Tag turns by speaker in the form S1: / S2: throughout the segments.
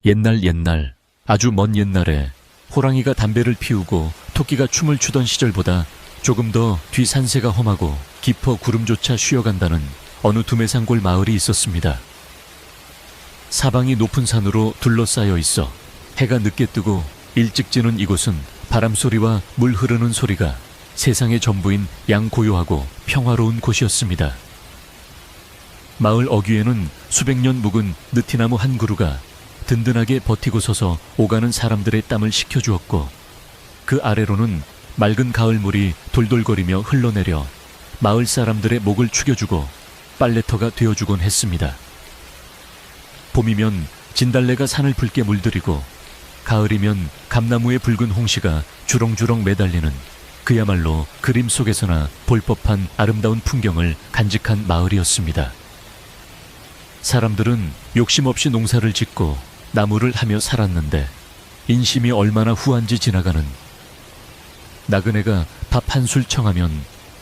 S1: 옛날, 아주 먼 옛날에 호랑이가 담배를 피우고 토끼가 춤을 추던 시절보다 조금 더 뒤 산세가 험하고 깊어 구름조차 쉬어간다는 어느 두메산골 마을이 있었습니다. 사방이 높은 산으로 둘러싸여 있어 해가 늦게 뜨고 일찍 지는 이곳은 바람소리와 물 흐르는 소리가 세상의 전부인 양고요하고 평화로운 곳이었습니다. 마을 어귀에는 수백 년 묵은 느티나무 한 그루가 든든하게 버티고 서서 오가는 사람들의 땀을 식혀주었고, 그 아래로는 맑은 가을물이 돌돌거리며 흘러내려 마을 사람들의 목을 축여주고 빨래터가 되어주곤 했습니다. 봄이면 진달래가 산을 붉게 물들이고, 가을이면 감나무의 붉은 홍시가 주렁주렁 매달리는 그야말로 그림 속에서나 볼 법한 아름다운 풍경을 간직한 마을이었습니다. 사람들은 욕심 없이 농사를 짓고 나무를 하며 살았는데, 인심이 얼마나 후한지 지나가는, 나그네가 밥 한 술 청하면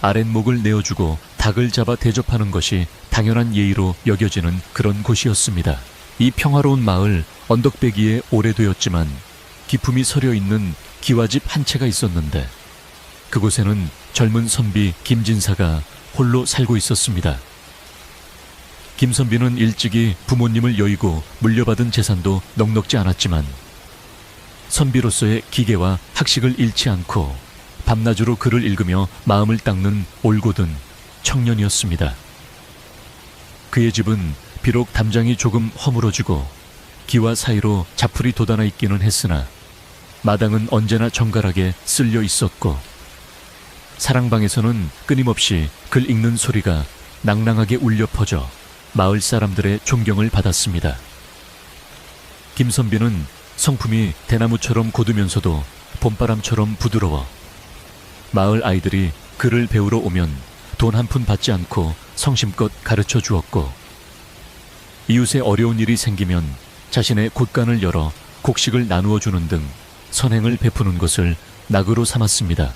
S1: 아랫목을 내어주고 닭을 잡아 대접하는 것이 당연한 예의로 여겨지는 그런 곳이었습니다. 이 평화로운 마을 언덕배기에 오래되었지만 기품이 서려 있는 기와집 한 채가 있었는데, 그곳에는 젊은 선비 김진사가 홀로 살고 있었습니다. 김선비는 일찍이 부모님을 여의고 물려받은 재산도 넉넉지 않았지만, 선비로서의 기계와 학식을 잃지 않고 밤낮으로 글을 읽으며 마음을 닦는 올곧은 청년이었습니다. 그의 집은 비록 담장이 조금 허물어지고 기와 사이로 자풀이 돋아나 있기는 했으나 마당은 언제나 정갈하게 쓸려 있었고, 사랑방에서는 끊임없이 글 읽는 소리가 낭랑하게 울려 퍼져 마을 사람들의 존경을 받았습니다. 김선비는 성품이 대나무처럼 고두면서도 봄바람처럼 부드러워 마을 아이들이 글을 배우러 오면 돈 한 푼 받지 않고 성심껏 가르쳐 주었고, 이웃에 어려운 일이 생기면 자신의 곳간을 열어 곡식을 나누어 주는 등 선행을 베푸는 것을 낙으로 삼았습니다.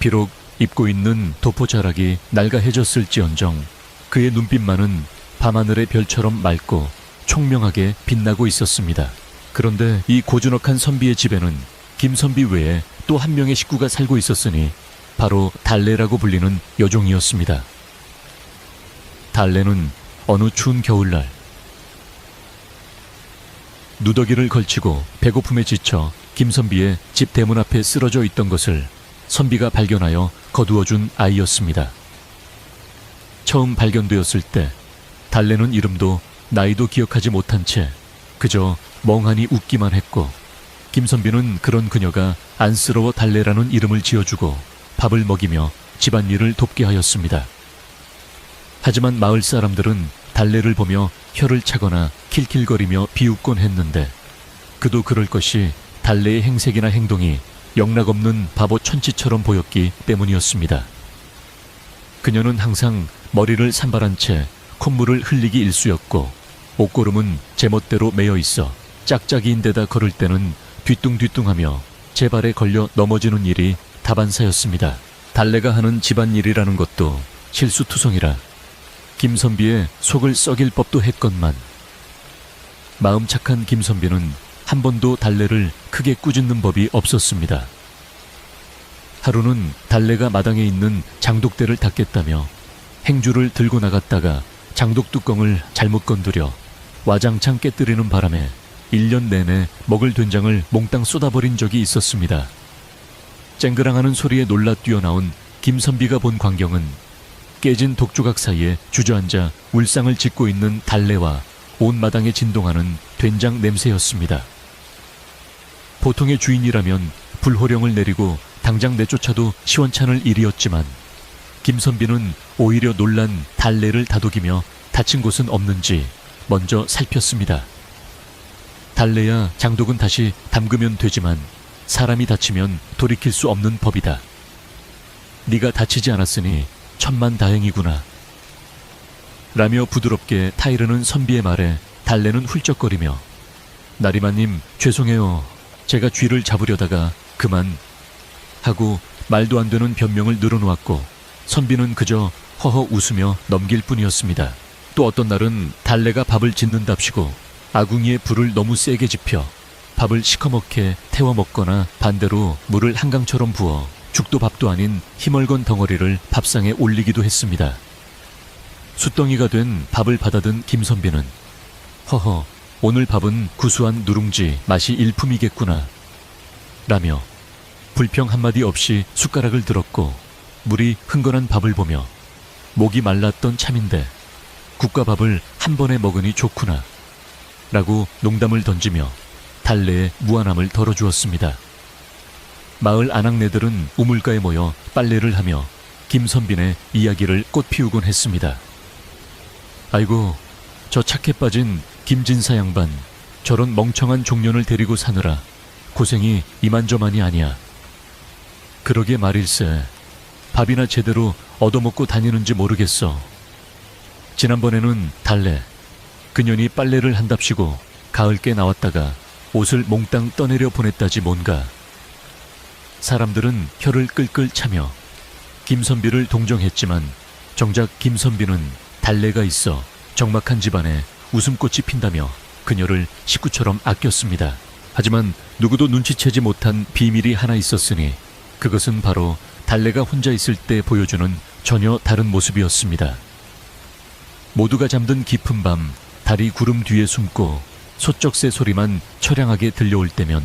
S1: 비록 입고 있는 도포자락이 낡아해졌을지언정 그의 눈빛만은 밤하늘의 별처럼 맑고 총명하게 빛나고 있었습니다. 그런데 이 고즈넉한 선비의 집에는 김선비 외에 또 한 명의 식구가 살고 있었으니 바로 달래라고 불리는 여종이었습니다. 달래는 어느 추운 겨울날 누더기를 걸치고 배고픔에 지쳐 김선비의 집 대문 앞에 쓰러져 있던 것을 선비가 발견하여 거두어준 아이였습니다. 처음 발견되었을 때 달래는 이름도 나이도 기억하지 못한 채 그저 멍하니 웃기만 했고, 김선비는 그런 그녀가 안쓰러워 달래라는 이름을 지어주고 밥을 먹이며 집안일을 돕게 하였습니다. 하지만 마을 사람들은 달래를 보며 혀를 차거나 킬킬거리며 비웃곤 했는데, 그도 그럴 것이 달래의 행색이나 행동이 영락없는 바보 천치처럼 보였기 때문이었습니다. 그녀는 항상 머리를 산발한 채 콧물을 흘리기 일쑤였고, 옷고름은 제멋대로 매여 있어 짝짝이인 데다 걸을 때는 뒤뚱뒤뚱하며 제 발에 걸려 넘어지는 일이 다반사였습니다. 달래가 하는 집안일이라는 것도 실수투성이라 김선비의 속을 썩일 법도 했건만, 마음 착한 김선비는 한 번도 달래를 크게 꾸짖는 법이 없었습니다. 하루는 달래가 마당에 있는 장독대를 닦겠다며 행주를 들고 나갔다가 장독 뚜껑을 잘못 건드려 와장창 깨뜨리는 바람에 1년 내내 먹을 된장을 몽땅 쏟아버린 적이 있었습니다. 쨍그랑하는 소리에 놀라 뛰어나온 김선비가 본 광경은 깨진 독조각 사이에 주저앉아 울상을 짓고 있는 달래와 온 마당에 진동하는 된장 냄새였습니다. 보통의 주인이라면 불호령을 내리고 당장 내쫓아도 시원찮을 일이었지만, 김선비는 오히려 놀란 달래를 다독이며 다친 곳은 없는지 먼저 살폈습니다. 달래야 장독은 다시 담그면 되지만 사람이 다치면 돌이킬 수 없는 법이다. 네가 다치지 않았으니 천만다행이구나. 라며 부드럽게 타이르는 선비의 말에 달래는 훌쩍거리며, 나리마님 죄송해요. 제가 쥐를 잡으려다가 그만 하고 말도 안 되는 변명을 늘어놓았고, 선비는 그저 허허 웃으며 넘길 뿐이었습니다. 또 어떤 날은 달래가 밥을 짓는답시고 아궁이에 불을 너무 세게 지펴 밥을 시커멓게 태워 먹거나 반대로 물을 한강처럼 부어 죽도 밥도 아닌 희멀건 덩어리를 밥상에 올리기도 했습니다. 숯덩이가 된 밥을 받아든 김선비는 허허, 오늘 밥은 구수한 누룽지 맛이 일품이겠구나 라며 불평 한마디 없이 숟가락을 들었고, 물이 흥건한 밥을 보며 목이 말랐던 참인데 국과 밥을 한 번에 먹으니 좋구나 라고 농담을 던지며 달래에 무한함을 덜어주었습니다. 마을 아낙네들은 우물가에 모여 빨래를 하며 김선빈의 이야기를 꽃피우곤 했습니다. 아이고, 저 착해 빠진 김진사 양반, 저런 멍청한 종년을 데리고 사느라 고생이 이만저만이 아니야. 그러게 말일세, 밥이나 제대로 얻어먹고 다니는지 모르겠어. 지난번에는 달래, 그년이 빨래를 한답시고 가을께 나왔다가 옷을 몽땅 떠내려 보냈다지 뭔가. 사람들은 혀를 끌끌 차며 김선비를 동정했지만 정작 김선비는 달래가 있어 적막한 집안에 웃음꽃이 핀다며 그녀를 식구처럼 아꼈습니다. 하지만 누구도 눈치채지 못한 비밀이 하나 있었으니 그것은 바로 달래가 혼자 있을 때 보여주는 전혀 다른 모습이었습니다. 모두가 잠든 깊은 밤, 달이 구름 뒤에 숨고 소쩍새 소리만 처량하게 들려올 때면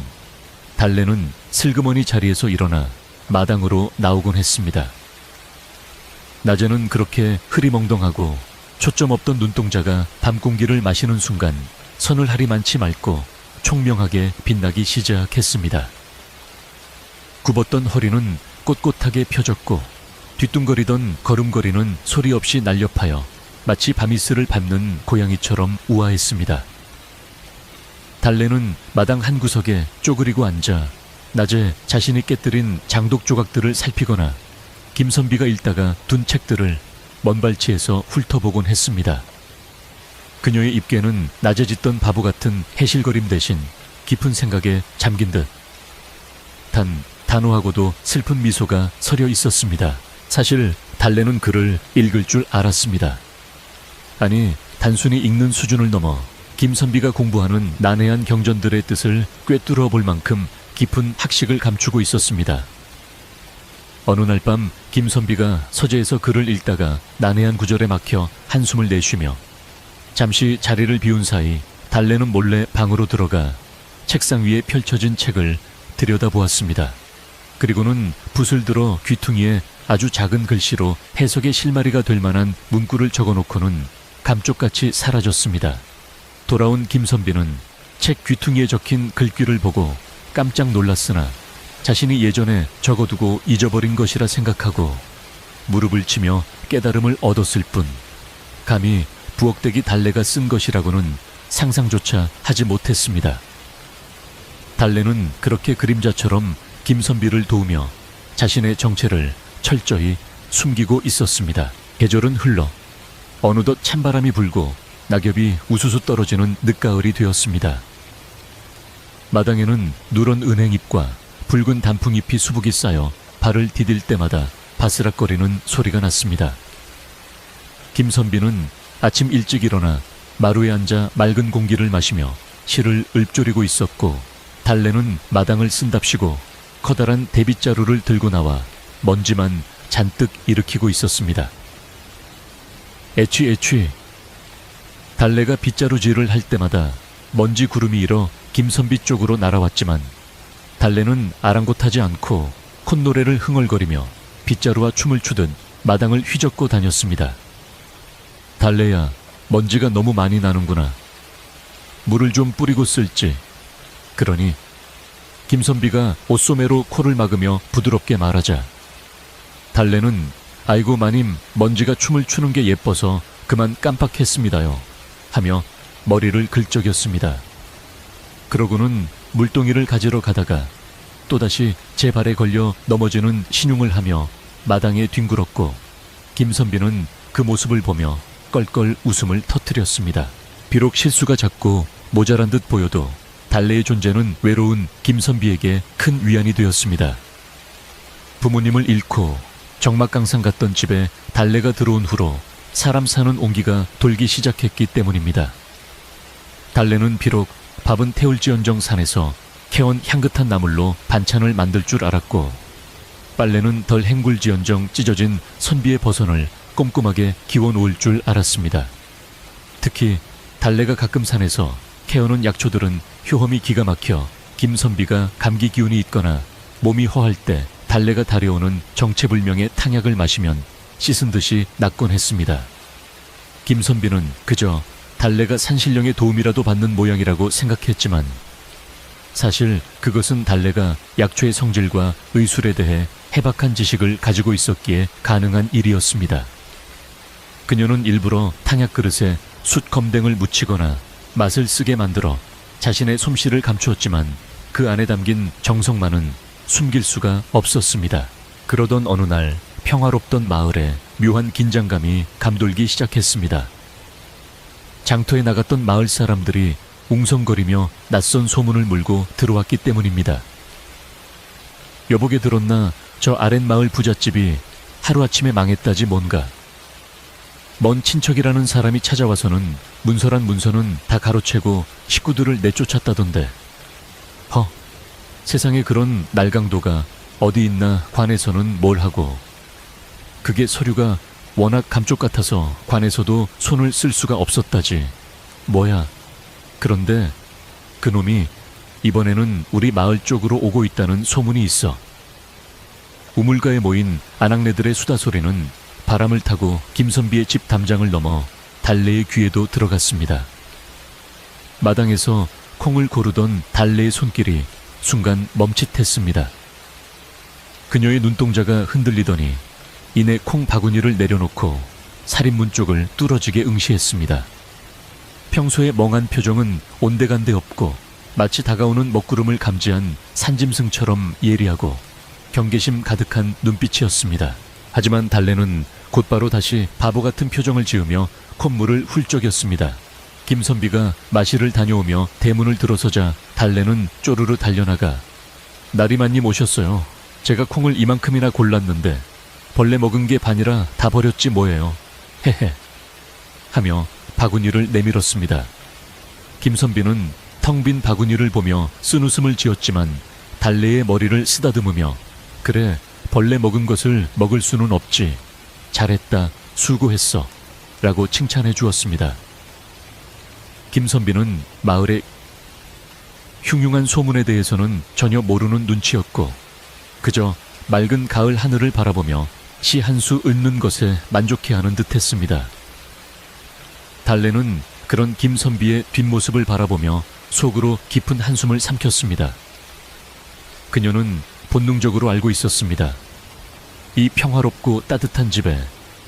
S1: 달래는 슬그머니 자리에서 일어나 마당으로 나오곤 했습니다. 낮에는 그렇게 흐리멍덩하고 초점 없던 눈동자가 밤 공기를 마시는 순간 서늘하리 많지 맑고 총명하게 빛나기 시작했습니다. 굽었던 허리는 꼿꼿하게 펴졌고 뒤뚱거리던 걸음걸이는 소리 없이 날렵하여 마치 밤이슬을 밟는 고양이처럼 우아했습니다. 달래는 마당 한 구석에 쪼그리고 앉아 낮에 자신이 깨뜨린 장독 조각들을 살피거나 김선비가 읽다가 둔 책들을 먼발치에서 훑어보곤 했습니다. 그녀의 입계는 낮에 짓던 바보 같은 해실거림 대신 깊은 생각에 잠긴 듯 단 단호하고도 슬픈 미소가 서려 있었습니다. 사실 달래는 글을 읽을 줄 알았습니다. 아니, 단순히 읽는 수준을 넘어 김선비가 공부하는 난해한 경전들의 뜻을 꿰뚫어 볼 만큼 깊은 학식을 감추고 있었습니다. 어느 날 밤 김선비가 서재에서 글을 읽다가 난해한 구절에 막혀 한숨을 내쉬며 잠시 자리를 비운 사이 달래는 몰래 방으로 들어가 책상 위에 펼쳐진 책을 들여다보았습니다. 그리고는 붓을 들어 귀퉁이에 아주 작은 글씨로 해석의 실마리가 될 만한 문구를 적어놓고는 감쪽같이 사라졌습니다. 돌아온 김선비는 책 귀퉁이에 적힌 글귀를 보고 깜짝 놀랐으나 자신이 예전에 적어두고 잊어버린 것이라 생각하고 무릎을 치며 깨달음을 얻었을 뿐 감히 부엌대기 달래가 쓴 것이라고는 상상조차 하지 못했습니다. 달래는 그렇게 그림자처럼 김선비를 도우며 자신의 정체를 철저히 숨기고 있었습니다. 계절은 흘러 어느덧 찬바람이 불고 낙엽이 우수수 떨어지는 늦가을이 되었습니다. 마당에는 누런 은행잎과 붉은 단풍잎이 수북이 쌓여 발을 디딜 때마다 바스락거리는 소리가 났습니다. 김선비는 아침 일찍 일어나 마루에 앉아 맑은 공기를 마시며 실을 읊조리고 있었고 달래는 마당을 쓴답시고 커다란 대빗자루를 들고 나와 먼지만 잔뜩 일으키고 있었습니다. 애취. 달래가 빗자루질을 할 때마다 먼지 구름이 일어 김선비 쪽으로 날아왔지만 달래는 아랑곳하지 않고 콧노래를 흥얼거리며 빗자루와 춤을 추듯 마당을 휘젓고 다녔습니다. 달래야, 먼지가 너무 많이 나는구나. 물을 좀 뿌리고 쓸지. 그러니 김선비가 옷소매로 코를 막으며 부드럽게 말하자 달래는 아이고 마님, 먼지가 춤을 추는 게 예뻐서 그만 깜빡했습니다요 하며 머리를 긁적였습니다. 그러고는 물동이를 가지러 가다가 또다시 제 발에 걸려 넘어지는 신용을 하며 마당에 뒹굴었고 김선비는 그 모습을 보며 껄껄 웃음을 터뜨렸습니다. 비록 실수가 작고 모자란 듯 보여도 달래의 존재는 외로운 김선비에게 큰 위안이 되었습니다. 부모님을 잃고 적막강산 갔던 집에 달래가 들어온 후로 사람 사는 온기가 돌기 시작했기 때문입니다. 달래는 비록 밥은 태울지언정 산에서 캐온 향긋한 나물로 반찬을 만들 줄 알았고, 빨래는 덜 헹굴지언정 찢어진 선비의 버선을 꼼꼼하게 기워 놓을 줄 알았습니다. 특히 달래가 가끔 산에서 캐오는 약초들은 효험이 기가 막혀 김선비가 감기 기운이 있거나 몸이 허할 때 달래가 달여오는 정체불명의 탕약을 마시면 씻은 듯이 낫곤 했습니다. 김선비는 그저 달래가 산신령의 도움이라도 받는 모양이라고 생각했지만, 사실 그것은 달래가 약초의 성질과 의술에 대해 해박한 지식을 가지고 있었기에 가능한 일이었습니다. 그녀는 일부러 탕약 그릇에 숯검댕을 묻히거나 맛을 쓰게 만들어 자신의 솜씨를 감추었지만, 그 안에 담긴 정성만은 숨길 수가 없었습니다. 그러던 어느 날 평화롭던 마을에 묘한 긴장감이 감돌기 시작했습니다. 장터에 나갔던 마을 사람들이 웅성거리며 낯선 소문을 물고 들어왔기 때문입니다. 여보게 들었나 저 아랫마을 부잣집이 하루아침에 망했다지 뭔가. 먼 친척이라는 사람이 찾아와서는 문서란 문서는 다 가로채고 식구들을 내쫓았다던데. 세상에 그런 날강도가 어디 있나 관에서는 뭘 하고. 그게 서류가 워낙 감쪽 같아서 관에서도 손을 쓸 수가 없었다지. 뭐야. 그런데 그놈이 이번에는 우리 마을 쪽으로 오고 있다는 소문이 있어. 우물가에 모인 아낙네들의 수다 소리는 바람을 타고 김선비의 집 담장을 넘어 달래의 귀에도 들어갔습니다. 마당에서 콩을 고르던 달래의 손길이 순간 멈칫했습니다. 그녀의 눈동자가 흔들리더니 이내 콩 바구니를 내려놓고 살인문 쪽을 뚫어지게 응시했습니다. 평소의 멍한 표정은 온데간데 없고 마치 다가오는 먹구름을 감지한 산짐승처럼 예리하고 경계심 가득한 눈빛이었습니다. 하지만 달래는 곧바로 다시 바보 같은 표정을 지으며 콧물을 훌쩍였습니다. 김선비가 마실을 다녀오며 대문을 들어서자 달래는 쪼르르 달려나가 나리만님 오셨어요. 제가 콩을 이만큼이나 골랐는데 벌레 먹은 게 반이라 다 버렸지 뭐예요. 헤헤 하며 바구니를 내밀었습니다. 김선비는 텅 빈 바구니를 보며 쓴웃음을 지었지만 달래의 머리를 쓰다듬으며 그래 벌레 먹은 것을 먹을 수는 없지. 잘했다. 수고했어. 라고 칭찬해 주었습니다. 김선비는 마을의 흉흉한 소문에 대해서는 전혀 모르는 눈치였고 그저 맑은 가을 하늘을 바라보며 시 한 수 읊는 것에 만족해하는 듯했습니다. 달래는 그런 김선비의 뒷모습을 바라보며 속으로 깊은 한숨을 삼켰습니다. 그녀는 본능적으로 알고 있었습니다. 이 평화롭고 따뜻한 집에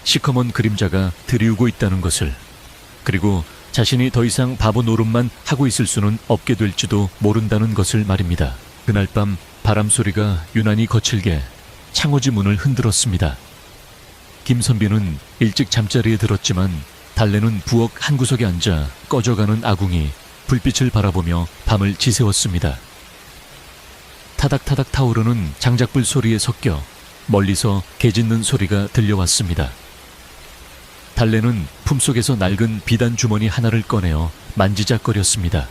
S1: 시커먼 그림자가 들이우고 있다는 것을, 그리고 자신이 더 이상 바보 노릇만 하고 있을 수는 없게 될지도 모른다는 것을 말입니다. 그날 밤 바람소리가 유난히 거칠게 창호지 문을 흔들었습니다. 김선비는 일찍 잠자리에 들었지만 달래는 부엌 한 구석에 앉아 꺼져가는 아궁이 불빛을 바라보며 밤을 지새웠습니다. 타닥타닥 타오르는 장작불 소리에 섞여 멀리서 개 짖는 소리가 들려왔습니다. 달래는 품속에서 낡은 비단 주머니 하나를 꺼내어 만지작거렸습니다.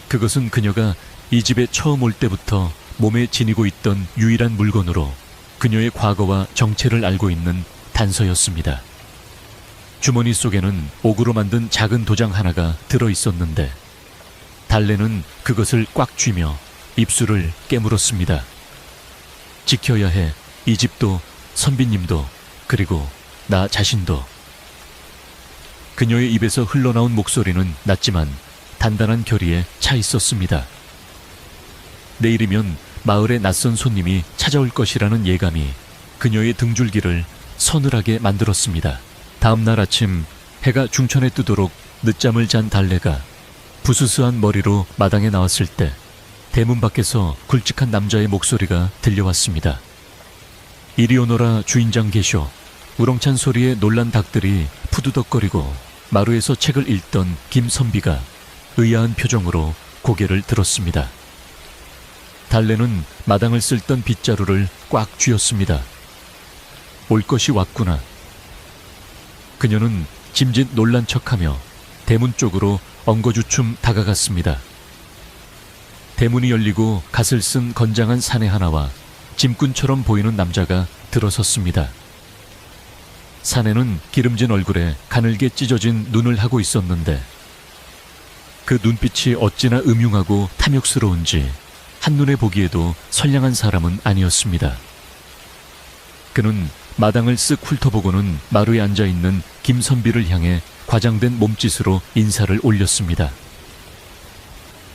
S1: 그것은 그녀가 이 집에 처음 올 때부터 몸에 지니고 있던 유일한 물건으로 그녀의 과거와 정체를 알고 있는 단서였습니다. 주머니 속에는 옥으로 만든 작은 도장 하나가 들어있었는데 달래는 그것을 꽉 쥐며 입술을 깨물었습니다. 지켜야 해. 이 집도 선비님도 그리고 나 자신도. 그녀의 입에서 흘러나온 목소리는 낮지만 단단한 결의에 차 있었습니다. 내일이면 마을에 낯선 손님이 찾아올 것이라는 예감이 그녀의 등줄기를 서늘하게 만들었습니다. 다음 날 아침 해가 중천에 뜨도록 늦잠을 잔 달래가 부스스한 머리로 마당에 나왔을 때 대문 밖에서 굵직한 남자의 목소리가 들려왔습니다. 이리 오너라 주인장 계쇼. 우렁찬 소리에 놀란 닭들이 푸드덕거리고 마루에서 책을 읽던 김선비가 의아한 표정으로 고개를 들었습니다. 달래는 마당을 쓸던 빗자루를 꽉 쥐었습니다. 올 것이 왔구나. 그녀는 짐짓 놀란 척하며 대문 쪽으로 엉거주춤 다가갔습니다. 대문이 열리고 갓을 쓴 건장한 사내 하나와 짐꾼처럼 보이는 남자가 들어섰습니다. 사내는 기름진 얼굴에 가늘게 찢어진 눈을 하고 있었는데 그 눈빛이 어찌나 음흉하고 탐욕스러운지 한눈에 보기에도 선량한 사람은 아니었습니다. 그는 마당을 쓱 훑어보고는 마루에 앉아있는 김선비를 향해 과장된 몸짓으로 인사를 올렸습니다.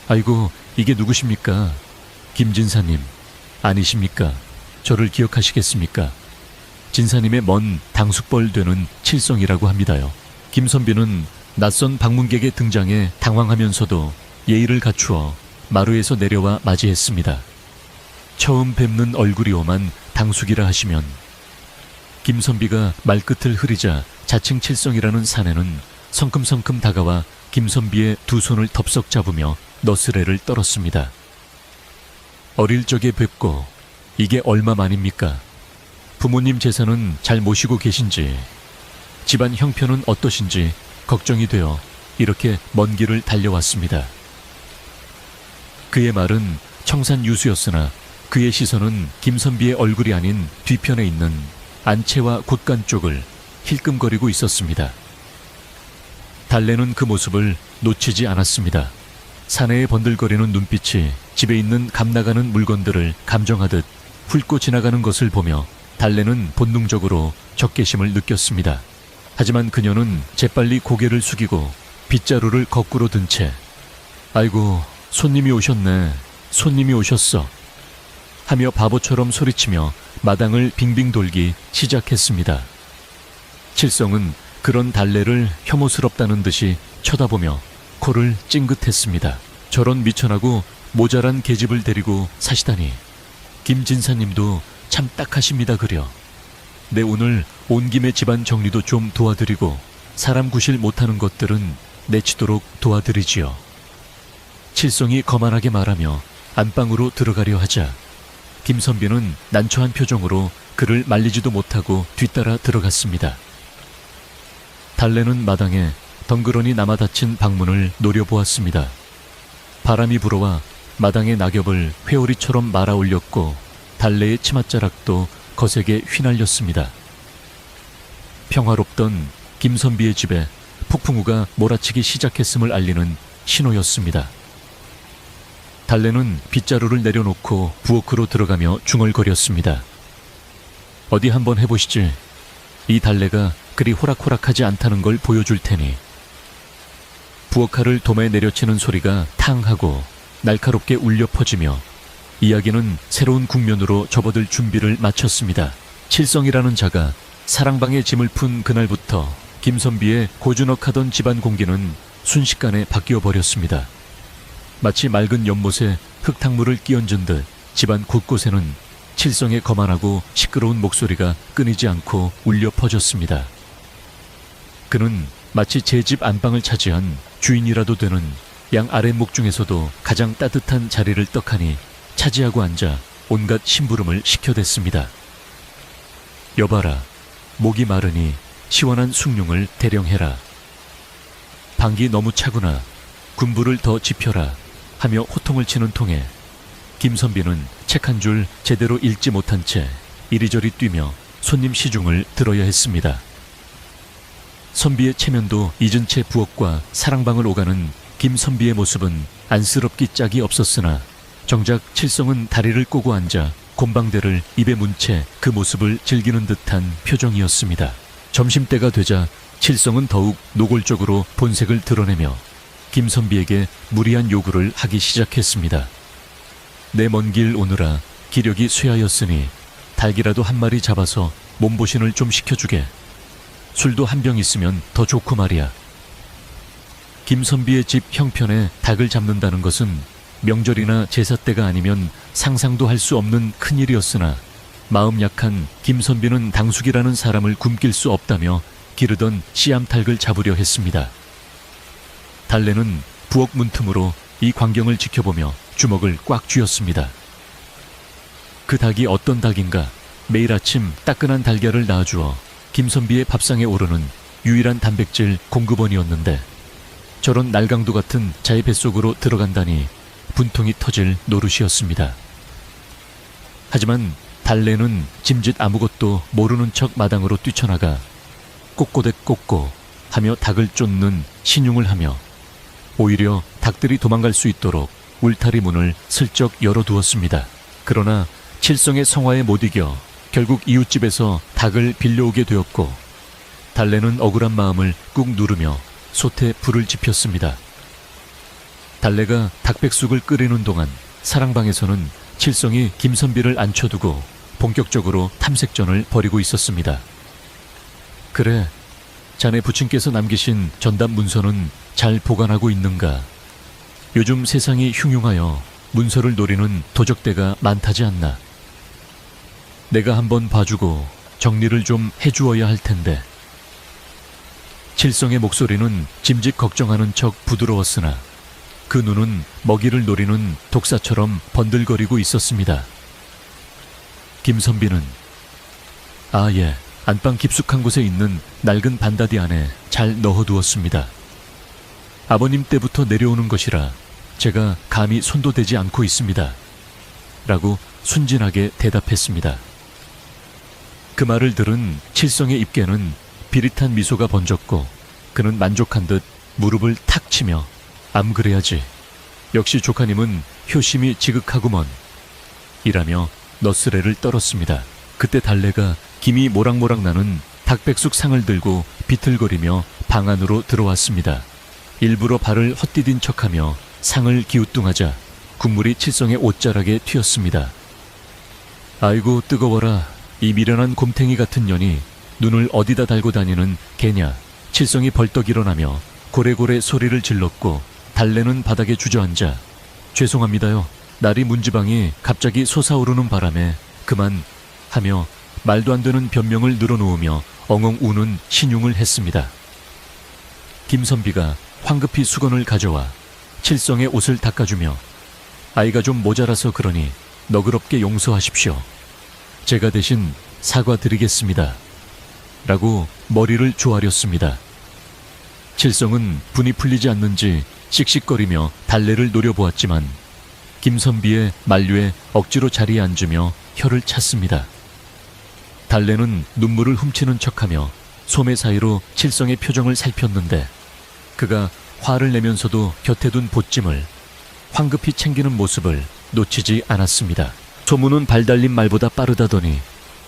S1: 아이고, 이게 누구십니까? 김진사님, 아니십니까? 저를 기억하시겠습니까? 진사님의 먼 당숙벌 되는 칠성이라고 합니다요. 김선비는 낯선 방문객의 등장에 당황하면서도 예의를 갖추어 마루에서 내려와 맞이했습니다. 처음 뵙는 얼굴이오만 당숙이라 하시면 김선비가 말끝을 흐리자 자칭 칠성이라는 사내는 성큼성큼 다가와 김선비의 두 손을 덥석 잡으며 너스레를 떨었습니다. 어릴 적에 뵙고 이게 얼마만입니까? 부모님 재산은 잘 모시고 계신지, 집안 형편은 어떠신지 걱정이 되어 이렇게 먼 길을 달려왔습니다. 그의 말은 청산유수였으나 그의 시선은 김선비의 얼굴이 아닌 뒤편에 있는 안채와 곳간 쪽을 힐끔거리고 있었습니다. 달래는 그 모습을 놓치지 않았습니다. 사내의 번들거리는 눈빛이 집에 있는 감나가는 물건들을 감정하듯 훑고 지나가는 것을 보며 달래는 본능적으로 적개심을 느꼈습니다. 하지만 그녀는 재빨리 고개를 숙이고 빗자루를 거꾸로 든 채 아이고, 손님이 오셨네, 손님이 오셨어 하며 바보처럼 소리치며 마당을 빙빙 돌기 시작했습니다. 칠성은 그런 달래를 혐오스럽다는 듯이 쳐다보며 코를 찡긋했습니다. 저런 미천하고 모자란 계집을 데리고 사시다니. 김진사님도 참 딱하십니다 그려. 내 오늘 온 김에 집안 정리도 좀 도와드리고 사람 구실 못하는 것들은 내치도록 도와드리지요. 칠성이 거만하게 말하며 안방으로 들어가려 하자 김선비는 난처한 표정으로 그를 말리지도 못하고 뒤따라 들어갔습니다. 달래는 마당에 덩그러니 남아닫힌 방문을 노려보았습니다. 바람이 불어와 마당의 낙엽을 회오리처럼 말아 올렸고 달래의 치맛자락도 거세게 휘날렸습니다. 평화롭던 김선비의 집에 폭풍우가 몰아치기 시작했음을 알리는 신호였습니다. 달래는 빗자루를 내려놓고 부엌으로 들어가며 중얼거렸습니다. 어디 한번 해보시지. 이 달래가 그리 호락호락하지 않다는 걸 보여줄 테니. 부엌칼을 도마에 내려치는 소리가 탕하고 날카롭게 울려 퍼지며 이야기는 새로운 국면으로 접어들 준비를 마쳤습니다. 칠성이라는 자가 사랑방에 짐을 푼 그날부터 김선비의 고즈넉하던 집안 공기는 순식간에 바뀌어 버렸습니다. 마치 맑은 연못에 흙탕물을 끼얹은 듯 집안 곳곳에는 칠성의 거만하고 시끄러운 목소리가 끊이지 않고 울려 퍼졌습니다. 그는 마치 제 집 안방을 차지한 주인이라도 되는 양 아랫목 중에서도 가장 따뜻한 자리를 떡하니 차지하고 앉아 온갖 심부름을 시켜댔습니다. 여봐라, 목이 마르니 시원한 숭늉을 대령해라. 방기 너무 차구나. 군부를 더 지펴라 하며 호통을 치는 통에 김선비는 책 한 줄 제대로 읽지 못한 채 이리저리 뛰며 손님 시중을 들어야 했습니다. 선비의 체면도 잊은 채 부엌과 사랑방을 오가는 김선비의 모습은 안쓰럽기 짝이 없었으나 정작 칠성은 다리를 꼬고 앉아 곰방대를 입에 문 채 그 모습을 즐기는 듯한 표정이었습니다. 점심때가 되자 칠성은 더욱 노골적으로 본색을 드러내며 김선비에게 무리한 요구를 하기 시작했습니다. 내 먼 길 오느라 기력이 쇠하였으니 닭이라도 한 마리 잡아서 몸보신을 좀 시켜주게. 술도 한 병 있으면 더 좋고 말이야. 김선비의 집 형편에 닭을 잡는다는 것은 명절이나 제사 때가 아니면 상상도 할 수 없는 큰일이었으나 마음 약한 김선비는 당숙이라는 사람을 굶길 수 없다며 기르던 씨암탉을 잡으려 했습니다. 달래는 부엌 문틈으로 이 광경을 지켜보며 주먹을 꽉 쥐었습니다. 그 닭이 어떤 닭인가? 매일 아침 따끈한 달걀을 낳아주어 김선비의 밥상에 오르는 유일한 단백질 공급원이었는데 저런 날강도 같은 자의 뱃속으로 들어간다니 분통이 터질 노릇이었습니다. 하지만 달래는 짐짓 아무것도 모르는 척 마당으로 뛰쳐나가 꼬꼬댁 꼬꼬 하며 닭을 쫓는 신용을 하며 오히려 닭들이 도망갈 수 있도록 울타리 문을 슬쩍 열어두었습니다. 그러나 칠성의 성화에 못 이겨 결국 이웃집에서 닭을 빌려오게 되었고 달래는 억울한 마음을 꾹 누르며 솥에 불을 지폈습니다. 달래가 닭백숙을 끓이는 동안 사랑방에서는 칠성이 김선비를 앉혀두고 본격적으로 탐색전을 벌이고 있었습니다. 그래, 자네 부친께서 남기신 전답 문서는 잘 보관하고 있는가? 요즘 세상이 흉흉하여 문서를 노리는 도적대가 많다지 않나? 내가 한번 봐주고 정리를 좀 해주어야 할 텐데. 칠성의 목소리는 짐짓 걱정하는 척 부드러웠으나 그 눈은 먹이를 노리는 독사처럼 번들거리고 있었습니다. 김선비는 예, 안방 깊숙한 곳에 있는 낡은 반다디 안에 잘 넣어두었습니다. 아버님 때부터 내려오는 것이라 제가 감히 손도 대지 않고 있습니다. 라고 순진하게 대답했습니다. 그 말을 들은 칠성의 입계는 비릿한 미소가 번졌고 그는 만족한 듯 무릎을 탁 치며 암그래야지. 역시 조카님은 효심이 지극하구먼. 이라며 너스레를 떨었습니다. 그때 달래가 김이 모락모락 나는 닭백숙 상을 들고 비틀거리며 방 안으로 들어왔습니다. 일부러 발을 헛디딘 척하며 상을 기우뚱하자 국물이 칠성의 옷자락에 튀었습니다. 아이고 뜨거워라. 이 미련한 곰탱이 같은 년이 눈을 어디다 달고 다니는 개냐. 칠성이 벌떡 일어나며 고래고래 소리를 질렀고 달래는 바닥에 주저앉아 죄송합니다요. 날이 문지방이 갑자기 솟아오르는 바람에 그만 하며 말도 안 되는 변명을 늘어놓으며 엉엉 우는 신용을 했습니다. 김선비가 황급히 수건을 가져와 칠성의 옷을 닦아주며 아이가 좀 모자라서 그러니 너그럽게 용서하십시오. 제가 대신 사과드리겠습니다. 라고 머리를 조아렸습니다. 칠성은 분이 풀리지 않는지 씩씩거리며 달래를 노려보았지만 김선비의 만류에 억지로 자리에 앉으며 혀를 찼습니다. 달래는 눈물을 훔치는 척하며 소매 사이로 칠성의 표정을 살폈는데 그가 화를 내면서도 곁에 둔 보찜을 황급히 챙기는 모습을 놓치지 않았습니다. 소문은 발달린 말보다 빠르다더니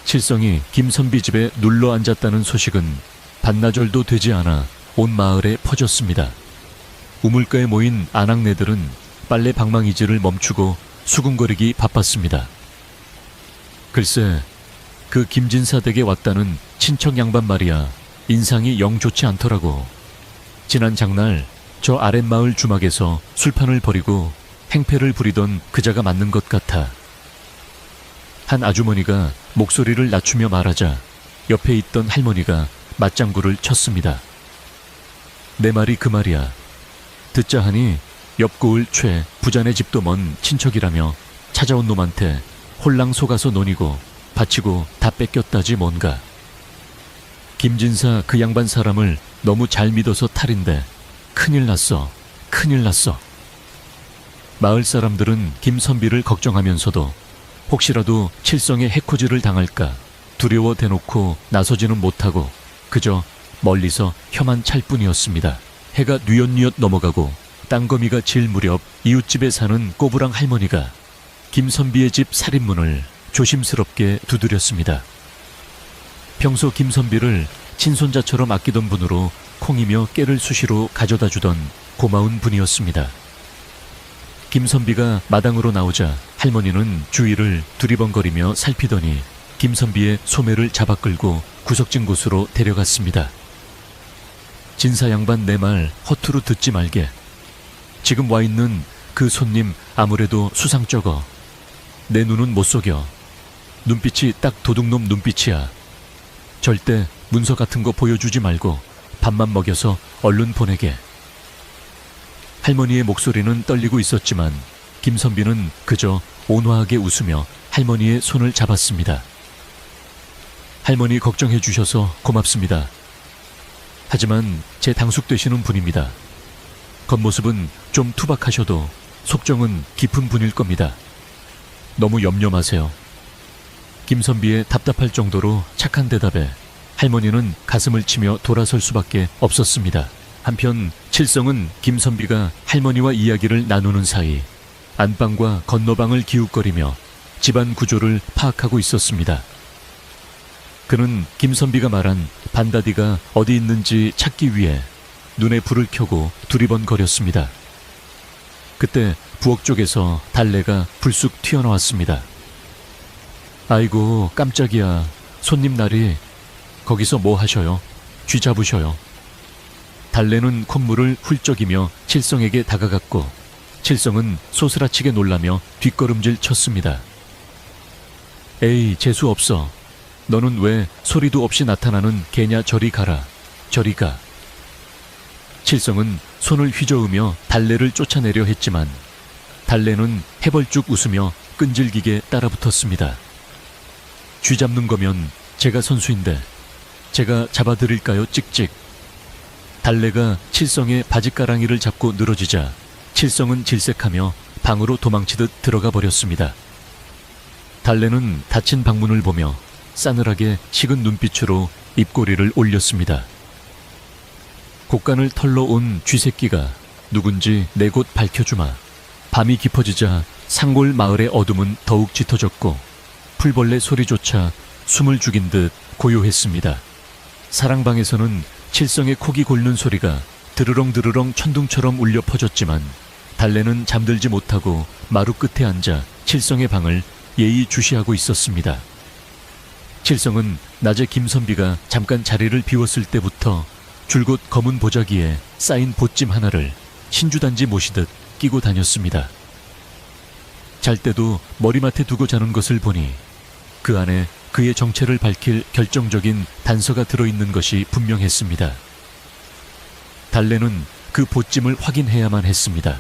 S1: 칠성이 김선비 집에 눌러 앉았다는 소식은 반나절도 되지 않아 온 마을에 퍼졌습니다. 우물가에 모인 아낙네들은 빨래 방망이질을 멈추고 수군거리기 바빴습니다. 글쎄, 그 김진사 댁에 왔다는 친척 양반 말이야 인상이 영 좋지 않더라고. 지난 장날 저 아랫마을 주막에서 술판을 벌이고 행패를 부리던 그자가 맞는 것 같아. 한 아주머니가 목소리를 낮추며 말하자 옆에 있던 할머니가 맞장구를 쳤습니다. 내 말이 그 말이야. 듣자 하니 옆고을 최 부자네 집도 먼 친척이라며 찾아온 놈한테 홀랑 속아서 논이고 바치고 다 뺏겼다지 뭔가. 김진사 그 양반 사람을 너무 잘 믿어서 탈인데 큰일 났어. 큰일 났어. 마을 사람들은 김선비를 걱정하면서도 혹시라도 칠성의 해코지를 당할까 두려워 대놓고 나서지는 못하고 그저 멀리서 혀만 찰 뿐이었습니다. 해가 뉘엿뉘엿 넘어가고 땅거미가 질 무렵 이웃집에 사는 꼬부랑 할머니가 김선비의 집 살인문을 조심스럽게 두드렸습니다. 평소 김선비를 친손자처럼 아끼던 분으로 콩이며 깨를 수시로 가져다 주던 고마운 분이었습니다. 김선비가 마당으로 나오자 할머니는 주위를 두리번거리며 살피더니 김선비의 소매를 잡아 끌고 구석진 곳으로 데려갔습니다. 진사 양반 내 말 허투루 듣지 말게. 지금 와 있는 그 손님 아무래도 수상쩍어. 내 눈은 못 속여. 눈빛이 딱 도둑놈 눈빛이야. 절대 문서 같은 거 보여주지 말고 밥만 먹여서 얼른 보내게. 할머니의 목소리는 떨리고 있었지만 김선비는 그저 온화하게 웃으며 할머니의 손을 잡았습니다. 할머니 걱정해 주셔서 고맙습니다. 하지만 제 당숙 되시는 분입니다. 겉모습은 좀 투박하셔도 속정은 깊은 분일 겁니다. 너무 염려 마세요. 김선비의 답답할 정도로 착한 대답에 할머니는 가슴을 치며 돌아설 수밖에 없었습니다. 한편 칠성은 김선비가 할머니와 이야기를 나누는 사이 안방과 건너방을 기웃거리며 집안 구조를 파악하고 있었습니다. 그는 김선비가 말한 반다디가 어디 있는지 찾기 위해 눈에 불을 켜고 두리번거렸습니다. 그때 부엌 쪽에서 달래가 불쑥 튀어나왔습니다. 아이고 깜짝이야. 손님 날이. 거기서 뭐 하셔요? 쥐 잡으셔요. 달래는 콧물을 훌쩍이며 칠성에게 다가갔고 칠성은 소스라치게 놀라며 뒷걸음질 쳤습니다. 에이 재수 없어. 너는 왜 소리도 없이 나타나는 개냐. 저리 가라. 저리 가. 칠성은 손을 휘저으며 달래를 쫓아내려 했지만 달래는 해벌쭉 웃으며 끈질기게 따라붙었습니다. 쥐 잡는 거면 제가 선수인데 제가 잡아드릴까요? 찍찍. 달래가 칠성의 바지가랑이를 잡고 늘어지자 칠성은 질색하며 방으로 도망치듯 들어가 버렸습니다. 달래는 닫힌 방문을 보며 싸늘하게 식은 눈빛으로 입꼬리를 올렸습니다. 곡간을 털러 온 쥐새끼가 누군지 내 곳 밝혀주마. 밤이 깊어지자 상골 마을의 어둠은 더욱 짙어졌고 풀벌레 소리조차 숨을 죽인 듯 고요했습니다. 사랑방에서는 칠성의 콕이 골는 소리가 드르렁드르렁 천둥처럼 울려 퍼졌지만 달래는 잠들지 못하고 마루 끝에 앉아 칠성의 방을 예의주시하고 있었습니다. 칠성은 낮에 김선비가 잠깐 자리를 비웠을 때부터 줄곧 검은 보자기에 쌓인 보찜 하나를 신주단지 모시듯 끼고 다녔습니다. 잘 때도 머리맡에 두고 자는 것을 보니 그 안에 그의 정체를 밝힐 결정적인 단서가 들어있는 것이 분명했습니다. 달래는 그 보찜을 확인해야만 했습니다.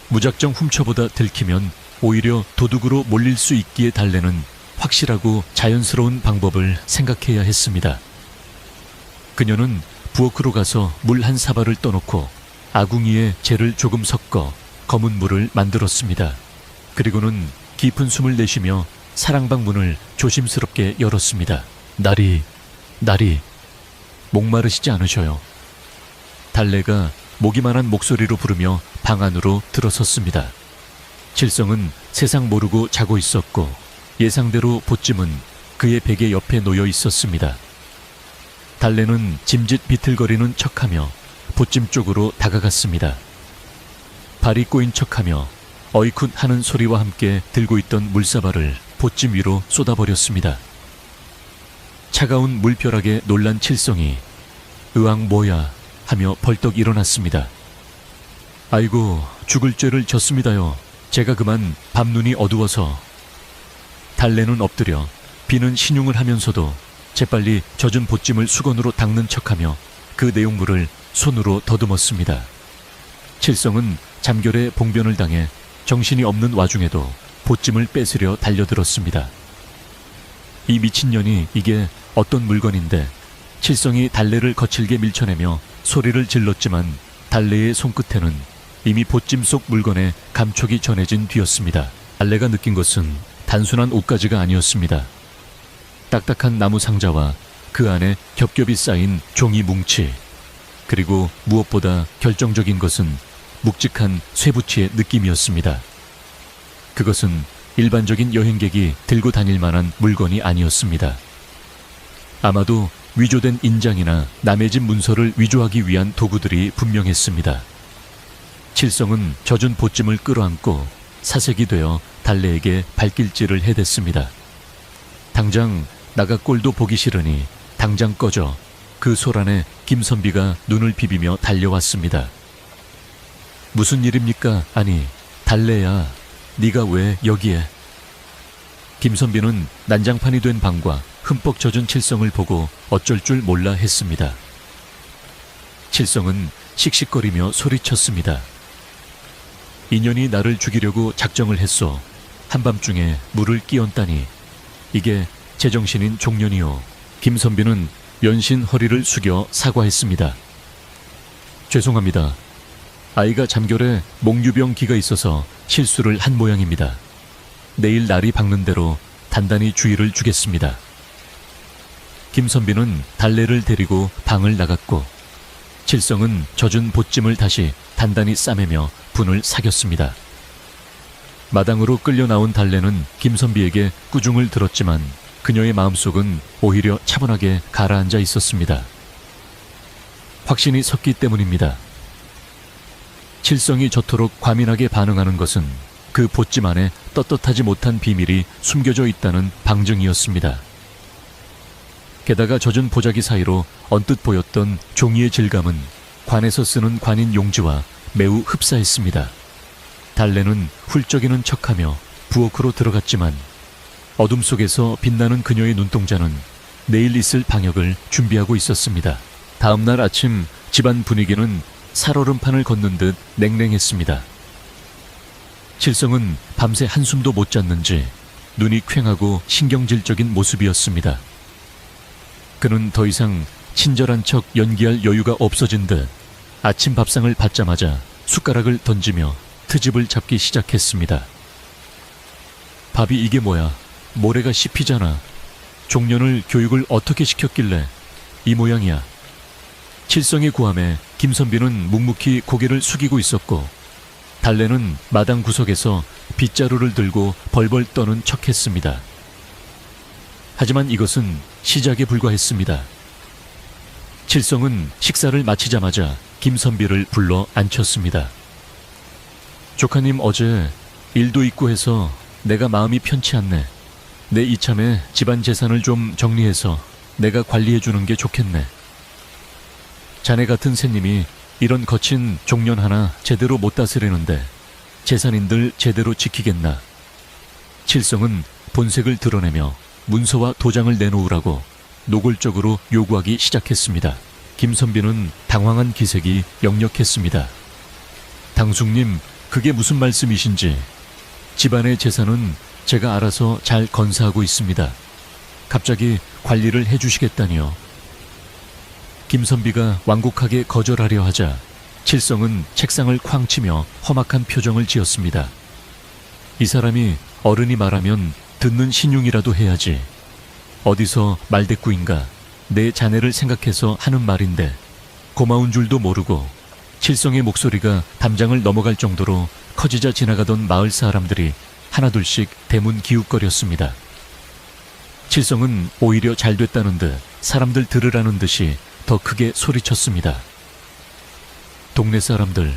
S1: 무작정 훔쳐보다 들키면 오히려 도둑으로 몰릴 수 있기에 달래는 확실하고 자연스러운 방법을 생각해야 했습니다. 그녀는 부엌으로 가서 물 한 사발을 떠놓고 아궁이에 재를 조금 섞어 검은 물을 만들었습니다. 그리고는 깊은 숨을 내쉬며 사랑방 문을 조심스럽게 열었습니다. 나리, 목마르시지 않으셔요. 달래가 모기만한 목소리로 부르며 방 안으로 들어섰습니다. 칠성은 세상 모르고 자고 있었고 예상대로 보찜은 그의 베개 옆에 놓여 있었습니다. 달래는 짐짓 비틀거리는 척하며 보찜 쪽으로 다가갔습니다. 발이 꼬인 척하며 어이쿠 하는 소리와 함께 들고 있던 물사발을 보찜 위로 쏟아버렸습니다. 차가운 물벼락에 놀란 칠성이 으앙 뭐야 하며 벌떡 일어났습니다. 아이고 죽을 죄를 졌습니다요. 제가 그만 밤눈이 어두워서. 달래는 엎드려 비는 신용을 하면서도 재빨리 젖은 보찜을 수건으로 닦는 척하며 그 내용물을 손으로 더듬었습니다. 칠성은 잠결에 봉변을 당해 정신이 없는 와중에도 보찜을 뺏으려 달려들었습니다. 이 미친년이 이게 어떤 물건인데. 칠성이 달래를 거칠게 밀쳐내며 소리를 질렀지만 달래의 손끝에는 이미 보찜 속 물건에 감촉이 전해진 뒤였습니다. 달래가 느낀 것은 단순한 옷가지가 아니었습니다. 딱딱한 나무 상자와 그 안에 겹겹이 쌓인 종이 뭉치, 그리고 무엇보다 결정적인 것은 묵직한 쇠붙이의 느낌이었습니다. 그것은 일반적인 여행객이 들고 다닐 만한 물건이 아니었습니다. 아마도 위조된 인장이나 남의 집 문서를 위조하기 위한 도구들이 분명했습니다. 칠성은 젖은 보찜을 끌어안고 사색이 되어 달래에게 발길질을 해댔습니다. 당장 나가 꼴도 보기 싫으니 당장 꺼져. 그 소란에 김선비가 눈을 비비며 달려왔습니다. 무슨 일입니까? 아니 달래야, 네가 왜 여기에? 김선비는 난장판이 된 방과 흠뻑 젖은 칠성을 보고 어쩔 줄 몰라 했습니다. 칠성은 씩씩거리며 소리쳤습니다. 인연이 나를 죽이려고 작정을 했소. 한밤중에 물을 끼얹다니. 이게 제정신인 종년이요. 김선비는 연신 허리를 숙여 사과했습니다. 죄송합니다. 아이가 잠결에 몽유병기가 있어서 실수를 한 모양입니다. 내일 날이 밝는 대로 단단히 주의를 주겠습니다. 김선비는 달래를 데리고 방을 나갔고 칠성은 젖은 보찜을 다시 단단히 싸매며 분을 사겼습니다. 마당으로 끌려 나온 달래는 김선비에게 꾸중을 들었지만 그녀의 마음속은 오히려 차분하게 가라앉아 있었습니다. 확신이 섰기 때문입니다. 칠성이 저토록 과민하게 반응하는 것은 그 보찜 안에 떳떳하지 못한 비밀이 숨겨져 있다는 방증이었습니다. 게다가 젖은 보자기 사이로 언뜻 보였던 종이의 질감은 관에서 쓰는 관인 용지와 매우 흡사했습니다. 달래는 훌쩍이는 척하며 부엌으로 들어갔지만 어둠 속에서 빛나는 그녀의 눈동자는 내일 있을 방역을 준비하고 있었습니다. 다음 날 아침 집안 분위기는 살얼음판을 걷는 듯 냉랭했습니다. 칠성은 밤새 한숨도 못 잤는지 눈이 퀭하고 신경질적인 모습이었습니다. 그는 더 이상 친절한 척 연기할 여유가 없어진 듯 아침 밥상을 받자마자 숟가락을 던지며 트집을 잡기 시작했습니다. 밥이 이게 뭐야? 모래가 씹히잖아. 종년을 교육을 어떻게 시켰길래 이 모양이야. 칠성의 고함에 김선비는 묵묵히 고개를 숙이고 있었고 달래는 마당 구석에서 빗자루를 들고 벌벌 떠는 척했습니다. 하지만 이것은 시작에 불과했습니다. 칠성은 식사를 마치자마자 김선비를 불러 앉혔습니다. 조카님, 어제 일도 있고 해서 내가 마음이 편치 않네. 내 이참에 집안 재산을 좀 정리해서 내가 관리해주는 게 좋겠네. 자네 같은 새님이 이런 거친 종년 하나 제대로 못 다스리는데 재산인들 제대로 지키겠나. 칠성은 본색을 드러내며 문서와 도장을 내놓으라고 노골적으로 요구하기 시작했습니다. 김선비는 당황한 기색이 역력했습니다. 당숙님, 그게 무슨 말씀이신지. 집안의 재산은 제가 알아서 잘 건사하고 있습니다. 갑자기 관리를 해주시겠다니요. 김선비가 완곡하게 거절하려 하자 칠성은 책상을 쾅 치며 험악한 표정을 지었습니다. 이 사람이 어른이 말하면 듣는 신용이라도 해야지. 어디서 말대꾸인가. 내 자네를 생각해서 하는 말인데 고마운 줄도 모르고. 칠성의 목소리가 담장을 넘어갈 정도로 커지자 지나가던 마을 사람들이 하나둘씩 대문 기웃거렸습니다. 칠성은 오히려 잘됐다는 듯 사람들 들으라는 듯이 더 크게 소리쳤습니다. 동네 사람들,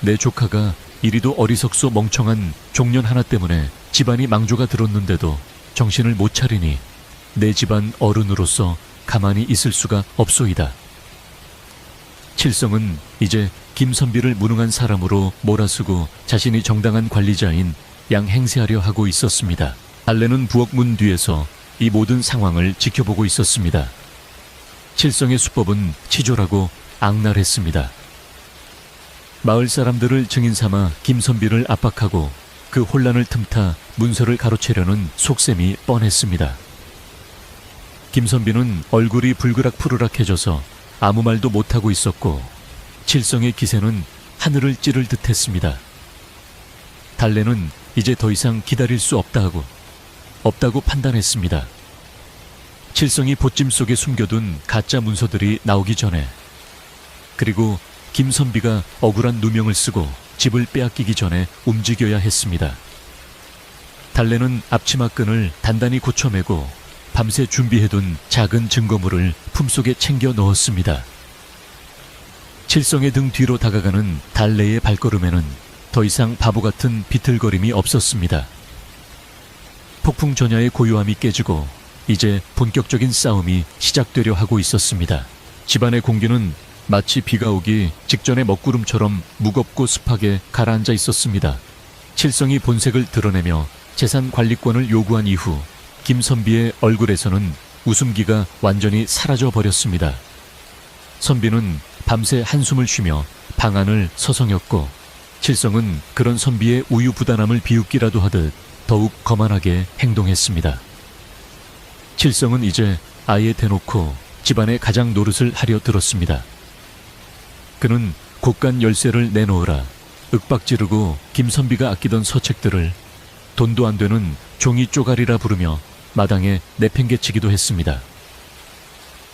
S1: 내 조카가 이리도 어리석소 멍청한 종년 하나 때문에 집안이 망조가 들었는데도 정신을 못 차리니 내 집안 어른으로서 가만히 있을 수가 없소이다. 칠성은 이제 김선비를 무능한 사람으로 몰아쓰고 자신이 정당한 관리자인 양 행세하려 하고 있었습니다. 달래는 부엌 문 뒤에서 이 모든 상황을 지켜보고 있었습니다. 칠성의 수법은 치졸하고 악랄했습니다. 마을 사람들을 증인 삼아 김선비를 압박하고 그 혼란을 틈타 문서를 가로채려는 속셈이 뻔했습니다. 김선비는 얼굴이 불그락푸르락해져서 아무 말도 못하고 있었고 칠성의 기세는 하늘을 찌를 듯했습니다. 달래는 이제 더 이상 기다릴 수 없다고 판단했습니다. 칠성이 보찜 속에 숨겨둔 가짜 문서들이 나오기 전에, 그리고 김선비가 억울한 누명을 쓰고 집을 빼앗기기 전에 움직여야 했습니다. 달래는 앞치마끈을 단단히 고쳐매고 밤새 준비해둔 작은 증거물을 품속에 챙겨 넣었습니다. 칠성의 등 뒤로 다가가는 달래의 발걸음에는 더 이상 바보 같은 비틀거림이 없었습니다. 폭풍 전야의 고요함이 깨지고 이제 본격적인 싸움이 시작되려 하고 있었습니다. 집안의 공기는 마치 비가 오기 직전의 먹구름처럼 무겁고 습하게 가라앉아 있었습니다. 칠성이 본색을 드러내며 재산 관리권을 요구한 이후 김선비의 얼굴에서는 웃음기가 완전히 사라져 버렸습니다. 선비는 밤새 한숨을 쉬며 방안을 서성였고 칠성은 그런 선비의 우유부단함을 비웃기라도 하듯 더욱 거만하게 행동했습니다. 칠성은 이제 아예 대놓고 집안의 가장 노릇을 하려 들었습니다. 그는 곳간 열쇠를 내놓으라 윽박지르고 김선비가 아끼던 서책들을 돈도 안 되는 종이 쪼가리라 부르며 마당에 내팽개치기도 했습니다.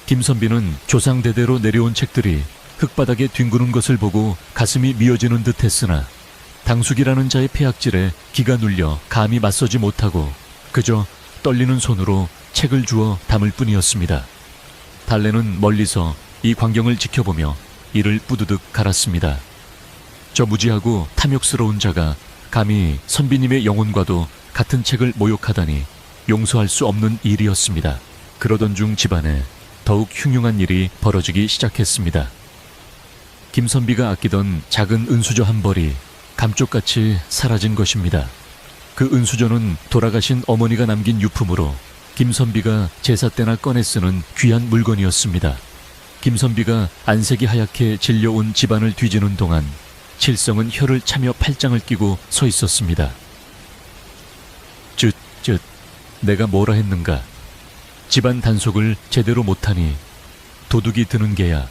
S1: 김선비는 조상대대로 내려온 책들이 흙바닥에 뒹구는 것을 보고 가슴이 미어지는 듯 했으나 당숙이라는 자의 폐악질에 기가 눌려 감히 맞서지 못하고 그저 떨리는 손으로 책을 주워 담을 뿐이었습니다. 달래는 멀리서 이 광경을 지켜보며 이를 뿌드득 갈았습니다. 저 무지하고 탐욕스러운 자가 감히 선비님의 영혼과도 같은 책을 모욕하다니 용서할 수 없는 일이었습니다. 그러던 중 집안에 더욱 흉흉한 일이 벌어지기 시작했습니다. 김선비가 아끼던 작은 은수저 한 벌이 감쪽같이 사라진 것입니다. 그 은수저는 돌아가신 어머니가 남긴 유품으로 김선비가 제사 때나 꺼내 쓰는 귀한 물건이었습니다. 김선비가 안색이 하얗게 질려온 집안을 뒤지는 동안 칠성은 혀를 차며 팔짱을 끼고 서 있었습니다. 쯧쯧 내가 뭐라 했는가. 집안 단속을 제대로 못하니 도둑이 드는 게야.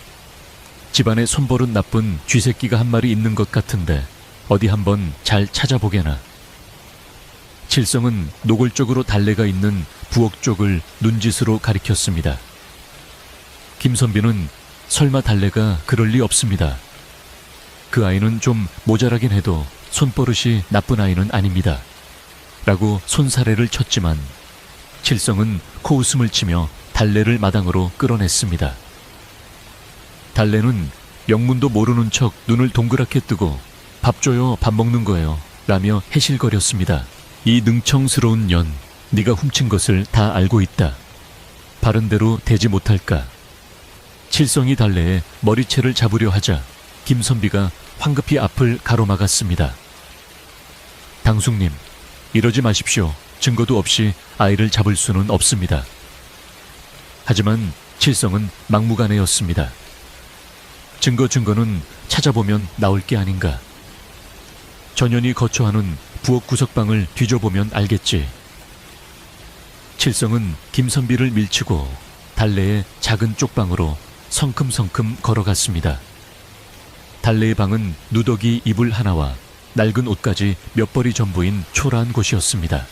S1: 집안에 손버릇 나쁜 쥐새끼가 한 마리 있는 것 같은데 어디 한번 잘 찾아보게나. 칠성은 노골적으로 달래가 있는 부엌 쪽을 눈짓으로 가리켰습니다. 김선비는 설마 달래가 그럴 리 없습니다. 그 아이는 좀 모자라긴 해도 손버릇이 나쁜 아이는 아닙니다. 라고 손사래를 쳤지만 칠성은 코웃음을 치며 달래를 마당으로 끌어냈습니다. 달래는 영문도 모르는 척 눈을 동그랗게 뜨고 밥 줘요, 밥 먹는 거예요 라며 해실거렸습니다. 이 능청스러운 년, 네가 훔친 것을 다 알고 있다. 바른대로 대지 못할까. 칠성이 달래에 머리채를 잡으려 하자 김선비가 황급히 앞을 가로막았습니다. 당숙님, 이러지 마십시오. 증거도 없이 아이를 잡을 수는 없습니다. 하지만 칠성은 막무가내였습니다. 증거는 찾아보면 나올 게 아닌가. 전연이 거처하는 부엌 구석방을 뒤져보면 알겠지. 칠성은 김선비를 밀치고 달래의 작은 쪽방으로 성큼성큼 걸어갔습니다. 달래의 방은 누더기 이불 하나와 낡은 옷까지 몇 벌이 전부인 초라한 곳이었습니다.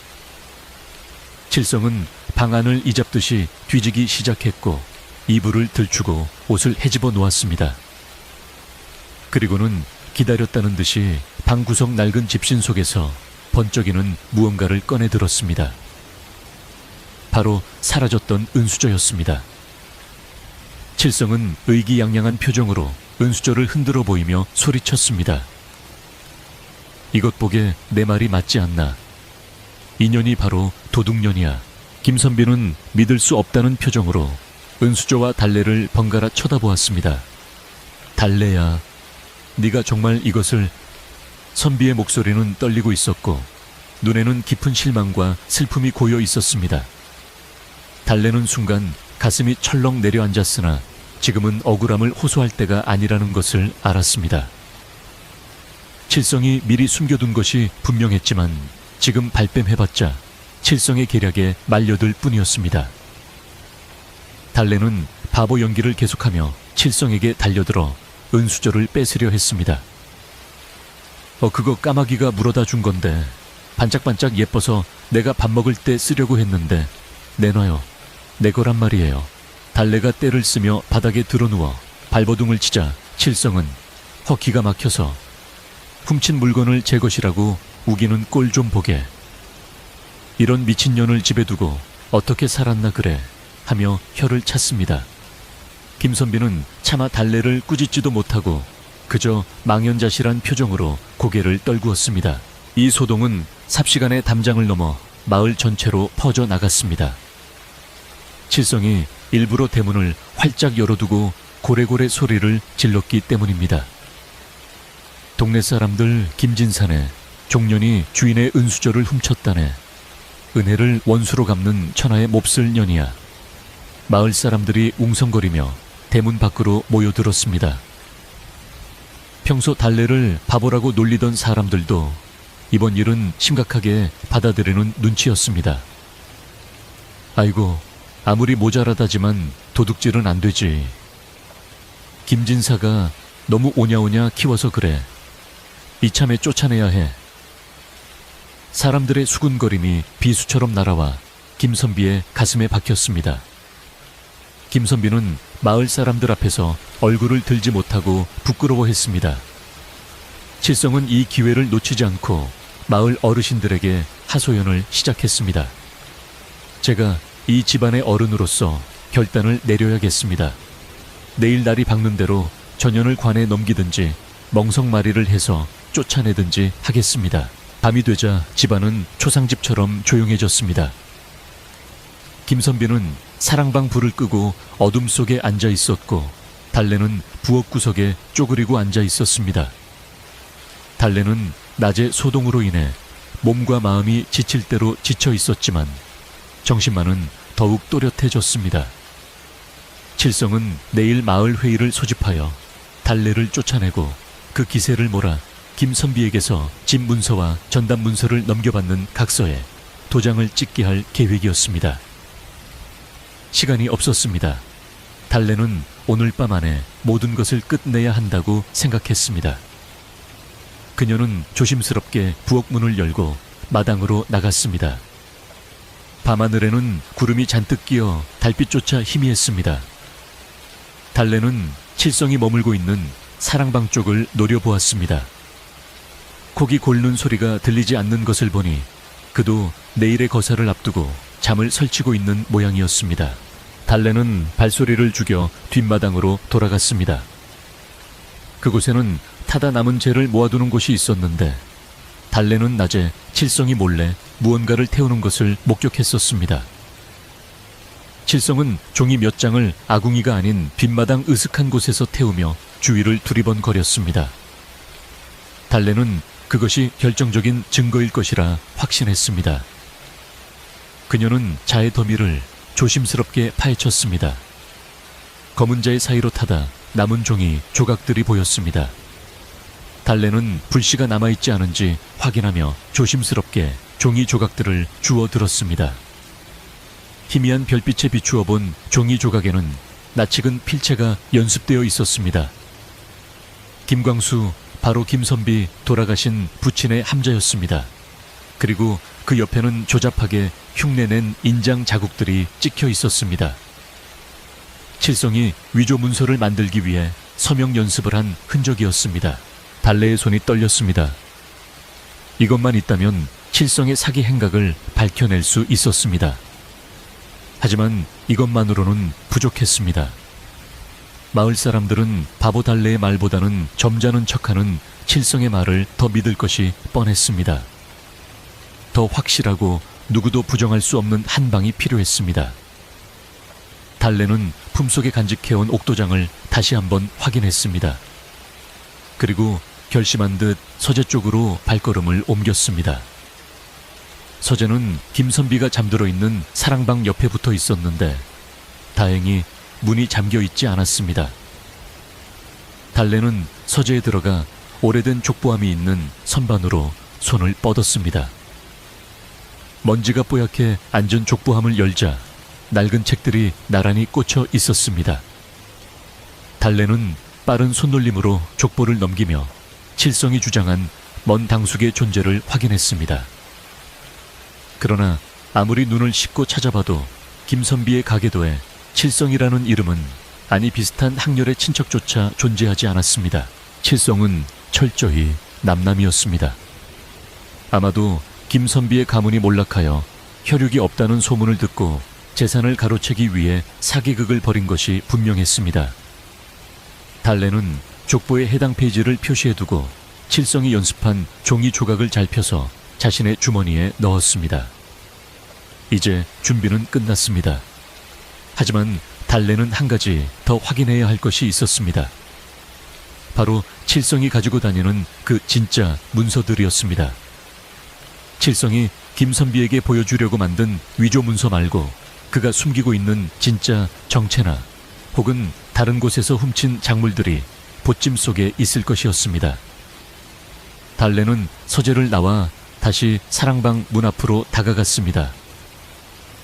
S1: 칠성은 방 안을 이잡듯이 뒤지기 시작했고 이불을 들추고 옷을 헤집어 놓았습니다. 그리고는 기다렸다는 듯이 방 구석 낡은 집신 속에서 번쩍이는 무언가를 꺼내 들었습니다. 바로 사라졌던 은수저였습니다. 칠성은 의기양양한 표정으로 은수저를 흔들어 보이며 소리쳤습니다. 이것 보게 내 말이 맞지 않나. 인연이 바로 도둑년이야. 김선비는 믿을 수 없다는 표정으로 은수저와 달래를 번갈아 쳐다보았습니다. 달래야, 네가 정말 이것을... 선비의 목소리는 떨리고 있었고 눈에는 깊은 실망과 슬픔이 고여 있었습니다. 달래는 순간 가슴이 철렁 내려앉았으나 지금은 억울함을 호소할 때가 아니라는 것을 알았습니다. 칠성이 미리 숨겨둔 것이 분명했지만 지금 발뺌해봤자 칠성의 계략에 말려들 뿐이었습니다. 달래는 바보 연기를 계속하며 칠성에게 달려들어 은수저를 뺏으려 했습니다. 그거 까마귀가 물어다 준 건데 반짝반짝 예뻐서 내가 밥 먹을 때 쓰려고 했는데 내놔요. 내 거란 말이에요. 달래가 떼를 쓰며 바닥에 드러누워 발버둥을 치자 칠성은 기가 막혀서 훔친 물건을 제 것이라고 우기는 꼴 좀 보게. 이런 미친년을 집에 두고 어떻게 살았나 그래 하며 혀를 찼습니다. 김선비는 차마 달래를 꾸짖지도 못하고 그저 망연자실한 표정으로 고개를 떨구었습니다. 이 소동은 삽시간에 담장을 넘어 마을 전체로 퍼져 나갔습니다. 칠성이 일부러 대문을 활짝 열어두고 고래고래 소리를 질렀기 때문입니다. 동네 사람들 김진사네, 종년이 주인의 은수저를 훔쳤다네. 은혜를 원수로 갚는 천하의 몹쓸 년이야. 마을 사람들이 웅성거리며 대문 밖으로 모여들었습니다. 평소 달래를 바보라고 놀리던 사람들도 이번 일은 심각하게 받아들이는 눈치였습니다. 아이고, 아무리 모자라다지만 도둑질은 안 되지. 김진사가 너무 오냐오냐 키워서 그래. 이참에 쫓아내야 해. 사람들의 수군거림이 비수처럼 날아와 김선비의 가슴에 박혔습니다. 김선비는 마을 사람들 앞에서 얼굴을 들지 못하고 부끄러워했습니다. 칠성은 이 기회를 놓치지 않고 마을 어르신들에게 하소연을 시작했습니다. 제가 이 집안의 어른으로서 결단을 내려야겠습니다. 내일 날이 밝는 대로 전연을 관에 넘기든지 멍석마리를 해서 쫓아내든지 하겠습니다. 밤이 되자 집안은 초상집처럼 조용해졌습니다. 김선비는 사랑방 불을 끄고 어둠 속에 앉아 있었고 달래는 부엌 구석에 쪼그리고 앉아 있었습니다. 달래는 낮의 소동으로 인해 몸과 마음이 지칠 대로 지쳐 있었지만 정신만은 더욱 또렷해졌습니다. 칠성은 내일 마을 회의를 소집하여 달래를 쫓아내고 그 기세를 몰아 김선비에게서 집 문서와 전담 문서를 넘겨받는 각서에 도장을 찍게 할 계획이었습니다. 시간이 없었습니다. 달래는 오늘 밤 안에 모든 것을 끝내야 한다고 생각했습니다. 그녀는 조심스럽게 부엌 문을 열고 마당으로 나갔습니다. 밤하늘에는 구름이 잔뜩 끼어 달빛조차 희미했습니다. 달래는 칠성이 머물고 있는 사랑방 쪽을 노려보았습니다. 고기 곪는 소리가 들리지 않는 것을 보니 그도 내일의 거사를 앞두고 잠을 설치고 있는 모양이었습니다. 달래는 발소리를 죽여 뒷마당으로 돌아갔습니다. 그곳에는 타다 남은 재를 모아두는 곳이 있었는데 달래는 낮에 칠성이 몰래 무언가를 태우는 것을 목격했었습니다. 칠성은 종이 몇 장을 아궁이가 아닌 뒷마당 으슥한 곳에서 태우며 주위를 두리번거렸습니다. 달래는 그것이 결정적인 증거일 것이라 확신했습니다. 그녀는 자의 더미를 조심스럽게 파헤쳤습니다. 검은 자의 사이로 타다 남은 종이 조각들이 보였습니다. 달래는 불씨가 남아있지 않은지 확인하며 조심스럽게 종이 조각들을 주워 들었습니다. 희미한 별빛에 비추어 본 종이 조각에는 낯익은 필체가 연습되어 있었습니다. 김광수, 바로 김선비 돌아가신 부친의 함자였습니다. 그리고 그 옆에는 조잡하게 흉내낸 인장 자국들이 찍혀 있었습니다. 칠성이 위조 문서를 만들기 위해 서명 연습을 한 흔적이었습니다. 달래의 손이 떨렸습니다. 이것만 있다면 칠성의 사기 행각을 밝혀낼 수 있었습니다. 하지만 이것만으로는 부족했습니다. 마을 사람들은 바보 달래의 말보다는 점잖은 척하는 칠성의 말을 더 믿을 것이 뻔했습니다. 더 확실하고 누구도 부정할 수 없는 한 방이 필요했습니다. 달래는 품속에 간직해온 옥도장을 다시 한번 확인했습니다. 그리고 결심한 듯 서재 쪽으로 발걸음을 옮겼습니다. 서재는 김선비가 잠들어 있는 사랑방 옆에 붙어 있었는데 다행히 문이 잠겨 있지 않았습니다. 달래는 서재에 들어가 오래된 족보함이 있는 선반으로 손을 뻗었습니다. 먼지가 뽀얗게 앉은 족보함을 열자 낡은 책들이 나란히 꽂혀 있었습니다. 달래는 빠른 손놀림으로 족보를 넘기며 칠성이 주장한 먼 당숙의 존재를 확인했습니다. 그러나 아무리 눈을 씻고 찾아봐도 김선비의 가계도에 칠성이라는 이름은 아니 비슷한 학렬의 친척조차 존재하지 않았습니다. 칠성은 철저히 남남이었습니다. 아마도 김선비의 가문이 몰락하여 혈육이 없다는 소문을 듣고 재산을 가로채기 위해 사기극을 벌인 것이 분명했습니다. 달래는 족보의 해당 페이지를 표시해두고 칠성이 연습한 종이 조각을 잘 펴서 자신의 주머니에 넣었습니다. 이제 준비는 끝났습니다. 하지만 달래는 한 가지 더 확인해야 할 것이 있었습니다. 바로 칠성이 가지고 다니는 그 진짜 문서들이었습니다. 칠성이 김선비에게 보여주려고 만든 위조 문서 말고 그가 숨기고 있는 진짜 정체나 혹은 다른 곳에서 훔친 작물들이 보찜 속에 있을 것이었습니다. 달래는 서재를 나와 다시 사랑방 문 앞으로 다가갔습니다.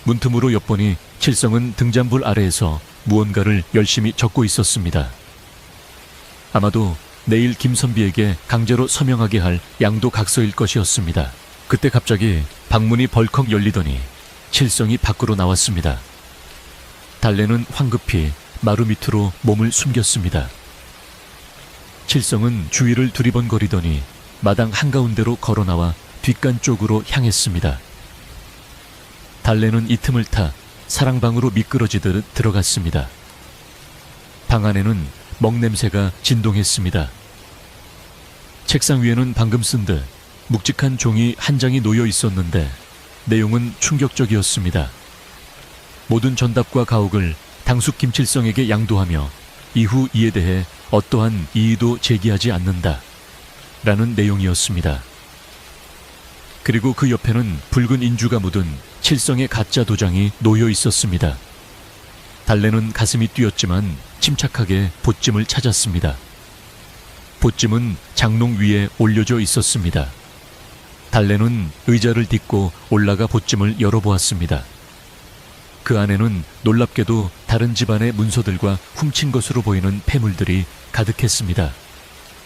S1: 문틈으로 엿보니 칠성은 등잔불 아래에서 무언가를 열심히 적고 있었습니다. 아마도 내일 김선비에게 강제로 서명하게 할 양도각서일 것이었습니다. 그때 갑자기 방문이 벌컥 열리더니 칠성이 밖으로 나왔습니다. 달래는 황급히 마루 밑으로 몸을 숨겼습니다. 칠성은 주위를 두리번거리더니 마당 한가운데로 걸어나와 뒷간 쪽으로 향했습니다. 달래는 이 틈을 타 사랑방으로 미끄러지듯 들어갔습니다. 방 안에는 먹냄새가 진동했습니다. 책상 위에는 방금 쓴 듯 묵직한 종이 한 장이 놓여 있었는데 내용은 충격적이었습니다. 모든 전답과 가옥을 당숙 김칠성에게 양도하며 이후 이에 대해 어떠한 이의도 제기하지 않는다 라는 내용이었습니다. 그리고 그 옆에는 붉은 인주가 묻은 칠성의 가짜 도장이 놓여 있었습니다. 달래는 가슴이 뛰었지만 침착하게 보찜을 찾았습니다. 보찜은 장롱 위에 올려져 있었습니다. 달래는 의자를 딛고 올라가 보찜을 열어보았습니다. 그 안에는 놀랍게도 다른 집안의 문서들과 훔친 것으로 보이는 폐물들이 가득했습니다.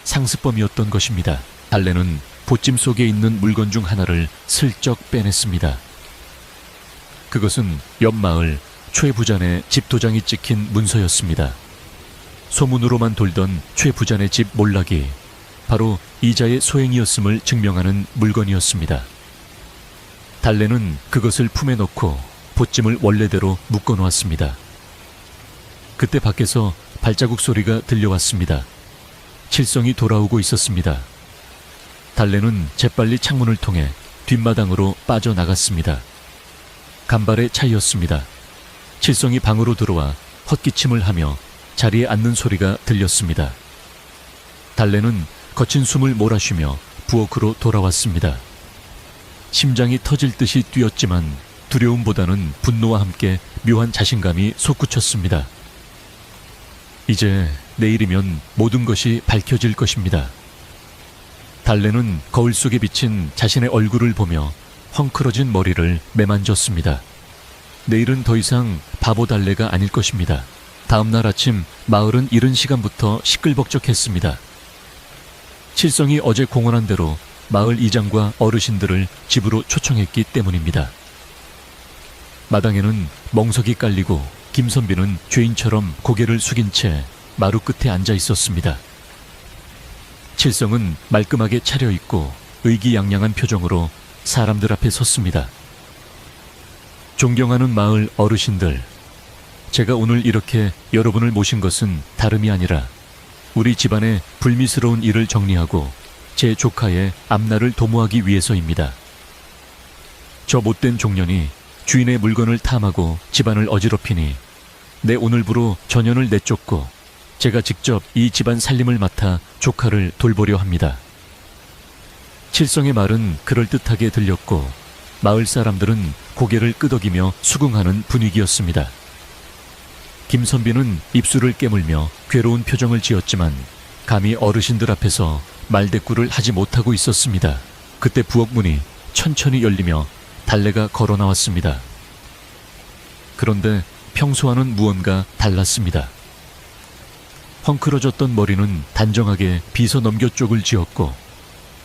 S1: 상습범이었던 것입니다. 달래는 보찜 속에 있는 물건 중 하나를 슬쩍 빼냈습니다. 그것은 옆 마을 최 부잔의 집 도장이 찍힌 문서였습니다. 소문으로만 돌던 최 부잔의 집 몰락이 바로 이자의 소행이었음을 증명하는 물건이었습니다. 달래는 그것을 품에 넣고 보찜을 원래대로 묶어놓았습니다. 그때 밖에서 발자국 소리가 들려왔습니다. 칠성이 돌아오고 있었습니다. 달래는 재빨리 창문을 통해 뒷마당으로 빠져나갔습니다. 간발의 차이였습니다. 칠성이 방으로 들어와 헛기침을 하며 자리에 앉는 소리가 들렸습니다. 달래는 거친 숨을 몰아쉬며 부엌으로 돌아왔습니다. 심장이 터질 듯이 뛰었지만 두려움보다는 분노와 함께 묘한 자신감이 솟구쳤습니다. 이제 내일이면 모든 것이 밝혀질 것입니다. 달래는 거울 속에 비친 자신의 얼굴을 보며 헝클어진 머리를 매만졌습니다. 내일은 더 이상 바보 달래가 아닐 것입니다. 다음 날 아침 마을은 이른 시간부터 시끌벅적했습니다. 칠성이 어제 공언한 대로 마을 이장과 어르신들을 집으로 초청했기 때문입니다. 마당에는 멍석이 깔리고 김선비는 죄인처럼 고개를 숙인 채 마루 끝에 앉아 있었습니다. 칠성은 말끔하게 차려입고 의기양양한 표정으로 사람들 앞에 섰습니다. 존경하는 마을 어르신들, 제가 오늘 이렇게 여러분을 모신 것은 다름이 아니라 우리 집안의 불미스러운 일을 정리하고 제 조카의 앞날을 도모하기 위해서입니다. 저 못된 종년이 주인의 물건을 탐하고 집안을 어지럽히니 내 오늘부로 전연을 내쫓고 제가 직접 이 집안 살림을 맡아 조카를 돌보려 합니다. 칠성의 말은 그럴듯하게 들렸고 마을 사람들은 고개를 끄덕이며 수긍하는 분위기였습니다. 김선비는 입술을 깨물며 괴로운 표정을 지었지만 감히 어르신들 앞에서 말대꾸를 하지 못하고 있었습니다. 그때 부엌 문이 천천히 열리며 달래가 걸어 나왔습니다. 그런데 평소와는 무언가 달랐습니다. 헝클어졌던 머리는 단정하게 빗어 넘겨 쪽을 지었고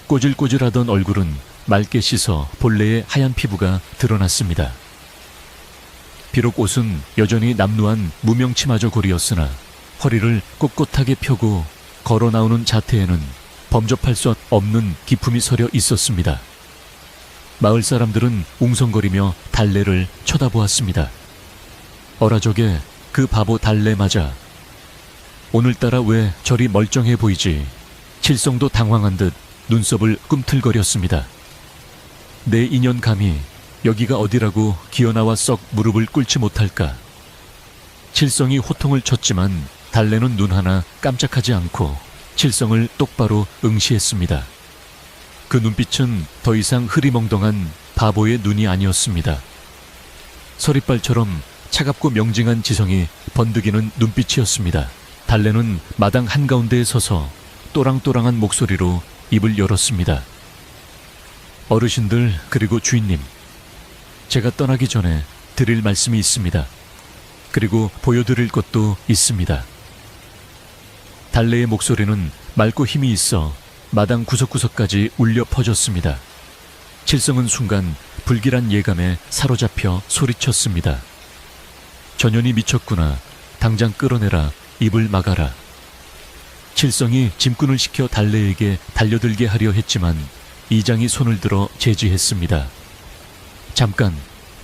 S1: 꼬질꼬질하던 얼굴은 맑게 씻어 본래의 하얀 피부가 드러났습니다. 비록 옷은 여전히 남루한 무명치마저 고리였으나 허리를 꼿꼿하게 펴고 걸어 나오는 자태에는 범접할 수 없는 기품이 서려 있었습니다. 마을 사람들은 웅성거리며 달래를 쳐다보았습니다. 어라저게 그 바보 달래 맞아. 오늘따라 왜 저리 멀쩡해 보이지? 칠성도 당황한 듯 눈썹을 꿈틀거렸습니다. 내 인연 감히 여기가 어디라고 기어나와 썩 무릎을 꿇지 못할까? 칠성이 호통을 쳤지만 달래는 눈 하나 깜짝하지 않고 칠성을 똑바로 응시했습니다. 그 눈빛은 더 이상 흐리멍덩한 바보의 눈이 아니었습니다. 서리발처럼 차갑고 명징한 지성이 번득이는 눈빛이었습니다. 달래는 마당 한가운데에 서서 또랑또랑한 목소리로 입을 열었습니다. 어르신들 그리고 주인님, 제가 떠나기 전에 드릴 말씀이 있습니다. 그리고 보여드릴 것도 있습니다. 달래의 목소리는 맑고 힘이 있어 마당 구석구석까지 울려 퍼졌습니다. 칠성은 순간 불길한 예감에 사로잡혀 소리쳤습니다. 전현이 미쳤구나. 당장 끌어내라. 입을 막아라. 칠성이 짐꾼을 시켜 달래에게 달려들게 하려 했지만 이장이 손을 들어 제지했습니다. 잠깐,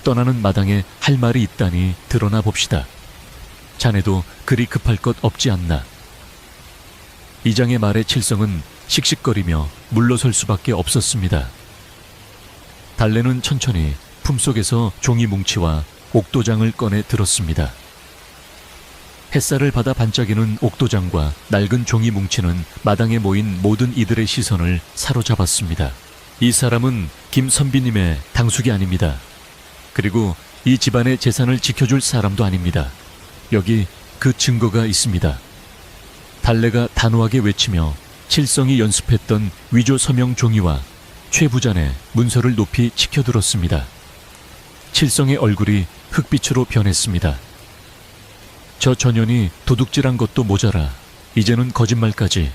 S1: 떠나는 마당에 할 말이 있다니 드러나 봅시다. 자네도 그리 급할 것 없지 않나. 이장의 말에 칠성은 씩씩거리며 물러설 수밖에 없었습니다. 달래는 천천히 품속에서 종이 뭉치와 옥도장을 꺼내 들었습니다. 햇살을 받아 반짝이는 옥도장과 낡은 종이 뭉치는 마당에 모인 모든 이들의 시선을 사로잡았습니다. 이 사람은 김선비님의 당숙이 아닙니다. 그리고 이 집안의 재산을 지켜줄 사람도 아닙니다. 여기 그 증거가 있습니다. 달래가 단호하게 외치며 칠성이 연습했던 위조 서명 종이와 최 부잔의 문서를 높이 치켜들었습니다. 칠성의 얼굴이 흑빛으로 변했습니다. 저 전현이 도둑질한 것도 모자라 이제는 거짓말까지.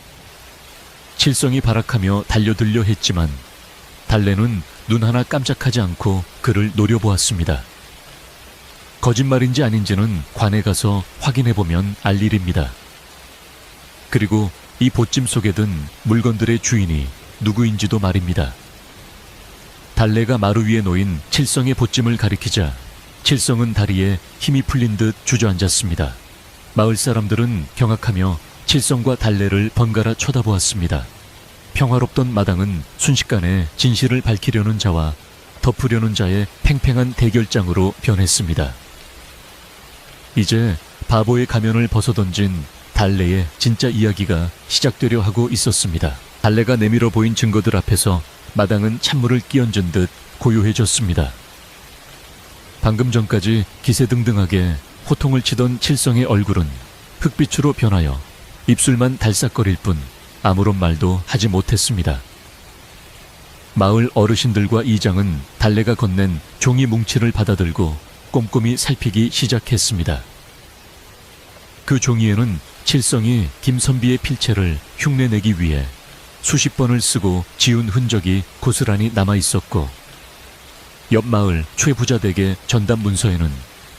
S1: 칠성이 발악하며 달려들려 했지만 달래는 눈 하나 깜짝하지 않고 그를 노려보았습니다. 거짓말인지 아닌지는 관에 가서 확인해보면 알 일입니다. 그리고 이 보찜 속에 든 물건들의 주인이 누구인지도 말입니다. 달래가 마루 위에 놓인 칠성의 보찜을 가리키자 칠성은 다리에 힘이 풀린 듯 주저앉았습니다. 마을 사람들은 경악하며 칠성과 달래를 번갈아 쳐다보았습니다. 평화롭던 마당은 순식간에 진실을 밝히려는 자와 덮으려는 자의 팽팽한 대결장으로 변했습니다. 이제 바보의 가면을 벗어던진 달래의 진짜 이야기가 시작되려 하고 있었습니다. 달래가 내밀어 보인 증거들 앞에서 마당은 찬물을 끼얹은 듯 고요해졌습니다. 방금 전까지 기세등등하게 호통을 치던 칠성의 얼굴은 흑빛으로 변하여 입술만 달싹거릴 뿐 아무런 말도 하지 못했습니다. 마을 어르신들과 이장은 달래가 건넨 종이 뭉치를 받아들고 꼼꼼히 살피기 시작했습니다. 그 종이에는 칠성이 김선비의 필체를 흉내내기 위해 수십 번을 쓰고 지운 흔적이 고스란히 남아있었고 옆 마을 최부자 댁의 전담 문서에는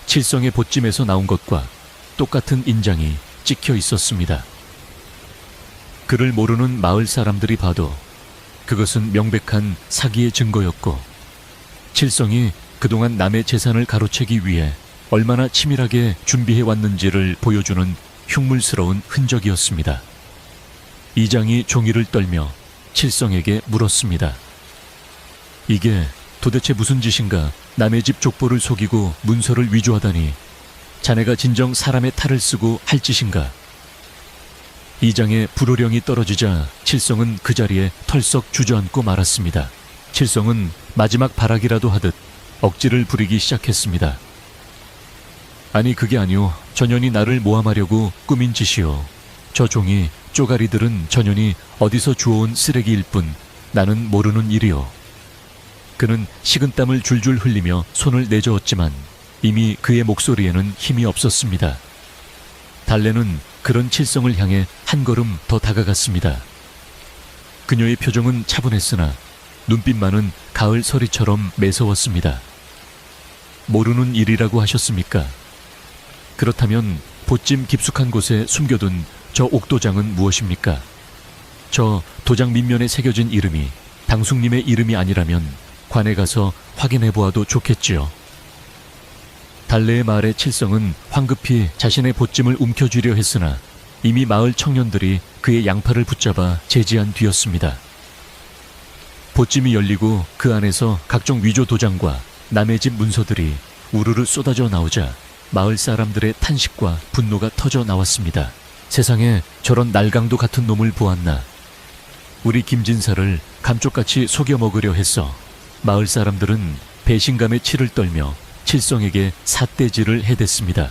S1: 칠성의 보찜에서 나온 것과 똑같은 인장이 찍혀 있었습니다. 그를 모르는 마을 사람들이 봐도 그것은 명백한 사기의 증거였고 칠성이 그동안 남의 재산을 가로채기 위해 얼마나 치밀하게 준비해왔는지를 보여주는 흉물스러운 흔적이었습니다. 이장이 종이를 떨며 칠성에게 물었습니다. 이게 도대체 무슨 짓인가? 남의 집 족보를 속이고 문서를 위조하다니 자네가 진정 사람의 탈을 쓰고 할 짓인가? 이장의 불호령이 떨어지자 칠성은 그 자리에 털썩 주저앉고 말았습니다. 칠성은 마지막 발악이라도 하듯 억지를 부리기 시작했습니다. 아니 그게 아니오. 전현이 나를 모함하려고 꾸민 짓이오. 저 종이 쪼가리들은 전현이 어디서 주워온 쓰레기일 뿐 나는 모르는 일이오. 그는 식은땀을 줄줄 흘리며 손을 내저었지만 이미 그의 목소리에는 힘이 없었습니다. 달래는 그런 칠성을 향해 한 걸음 더 다가갔습니다. 그녀의 표정은 차분했으나 눈빛만은 가을 서리처럼 매서웠습니다. 모르는 일이라고 하셨습니까? 그렇다면 보찜 깊숙한 곳에 숨겨둔 저 옥도장은 무엇입니까? 저 도장 밑면에 새겨진 이름이 당숙님의 이름이 아니라면 관에 가서 확인해 보아도 좋겠지요. 달래의 말에 칠성은 황급히 자신의 보찜을 움켜쥐려 했으나 이미 마을 청년들이 그의 양팔을 붙잡아 제지한 뒤였습니다. 보찜이 열리고 그 안에서 각종 위조 도장과 남의 집 문서들이 우르르 쏟아져 나오자 마을 사람들의 탄식과 분노가 터져 나왔습니다. 세상에 저런 날강도 같은 놈을 보았나. 우리 김진사를 감쪽같이 속여 먹으려 했어. 마을 사람들은 배신감에 치를 떨며 칠성에게 삿대질을 해댔습니다.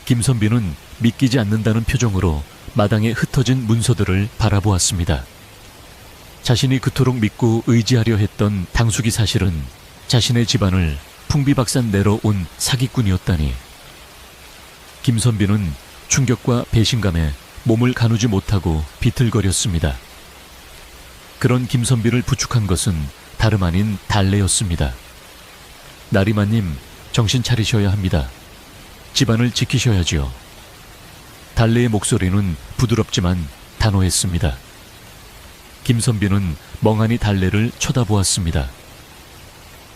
S1: 김선비는 믿기지 않는다는 표정으로 마당에 흩어진 문서들을 바라보았습니다. 자신이 그토록 믿고 의지하려 했던 당숙이 사실은 자신의 집안을 풍비박산 내러 온 사기꾼이었다니. 김선비는 충격과 배신감에 몸을 가누지 못하고 비틀거렸습니다. 그런 김선비를 부축한 것은 다름 아닌 달래였습니다. 나리마님, 정신 차리셔야 합니다. 집안을 지키셔야지요. 달래의 목소리는 부드럽지만 단호했습니다. 김선비는 멍하니 달래를 쳐다보았습니다.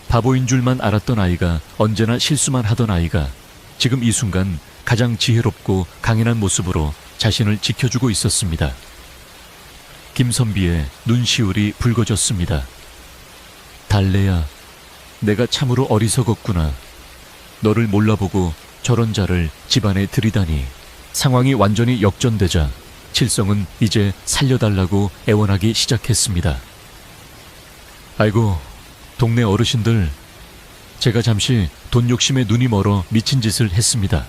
S1: 바보인 줄만 알았던 아이가, 언제나 실수만 하던 아이가 지금 이 순간 가장 지혜롭고 강인한 모습으로 자신을 지켜주고 있었습니다. 김선비의 눈시울이 붉어졌습니다. 달래야, 내가 참으로 어리석었구나. 너를 몰라보고 저런 자를 집안에 들이다니. 상황이 완전히 역전되자 칠성은 이제 살려달라고 애원하기 시작했습니다. 아이고, 동네 어르신들, 제가 잠시 돈 욕심에 눈이 멀어 미친 짓을 했습니다.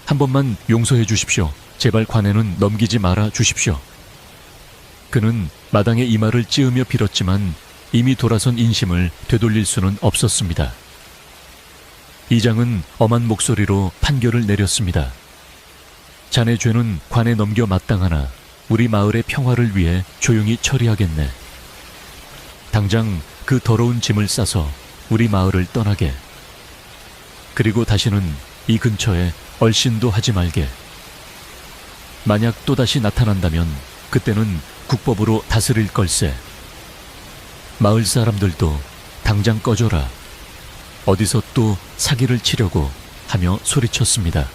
S1: 한 번만 용서해 주십시오. 제발 관에는 넘기지 말아 주십시오. 그는 마당에 이마를 찌으며 빌었지만 이미 돌아선 인심을 되돌릴 수는 없었습니다. 이장은 엄한 목소리로 판결을 내렸습니다. 자네 죄는 관에 넘겨 마땅하나 우리 마을의 평화를 위해 조용히 처리하겠네. 당장 그 더러운 짐을 싸서 우리 마을을 떠나게. 그리고 다시는 이 근처에 얼씬도 하지 말게. 만약 또다시 나타난다면 그때는 국법으로 다스릴 걸세. 마을 사람들도 당장 꺼져라. 어디서 또 사기를 치려고 하며 소리쳤습니다.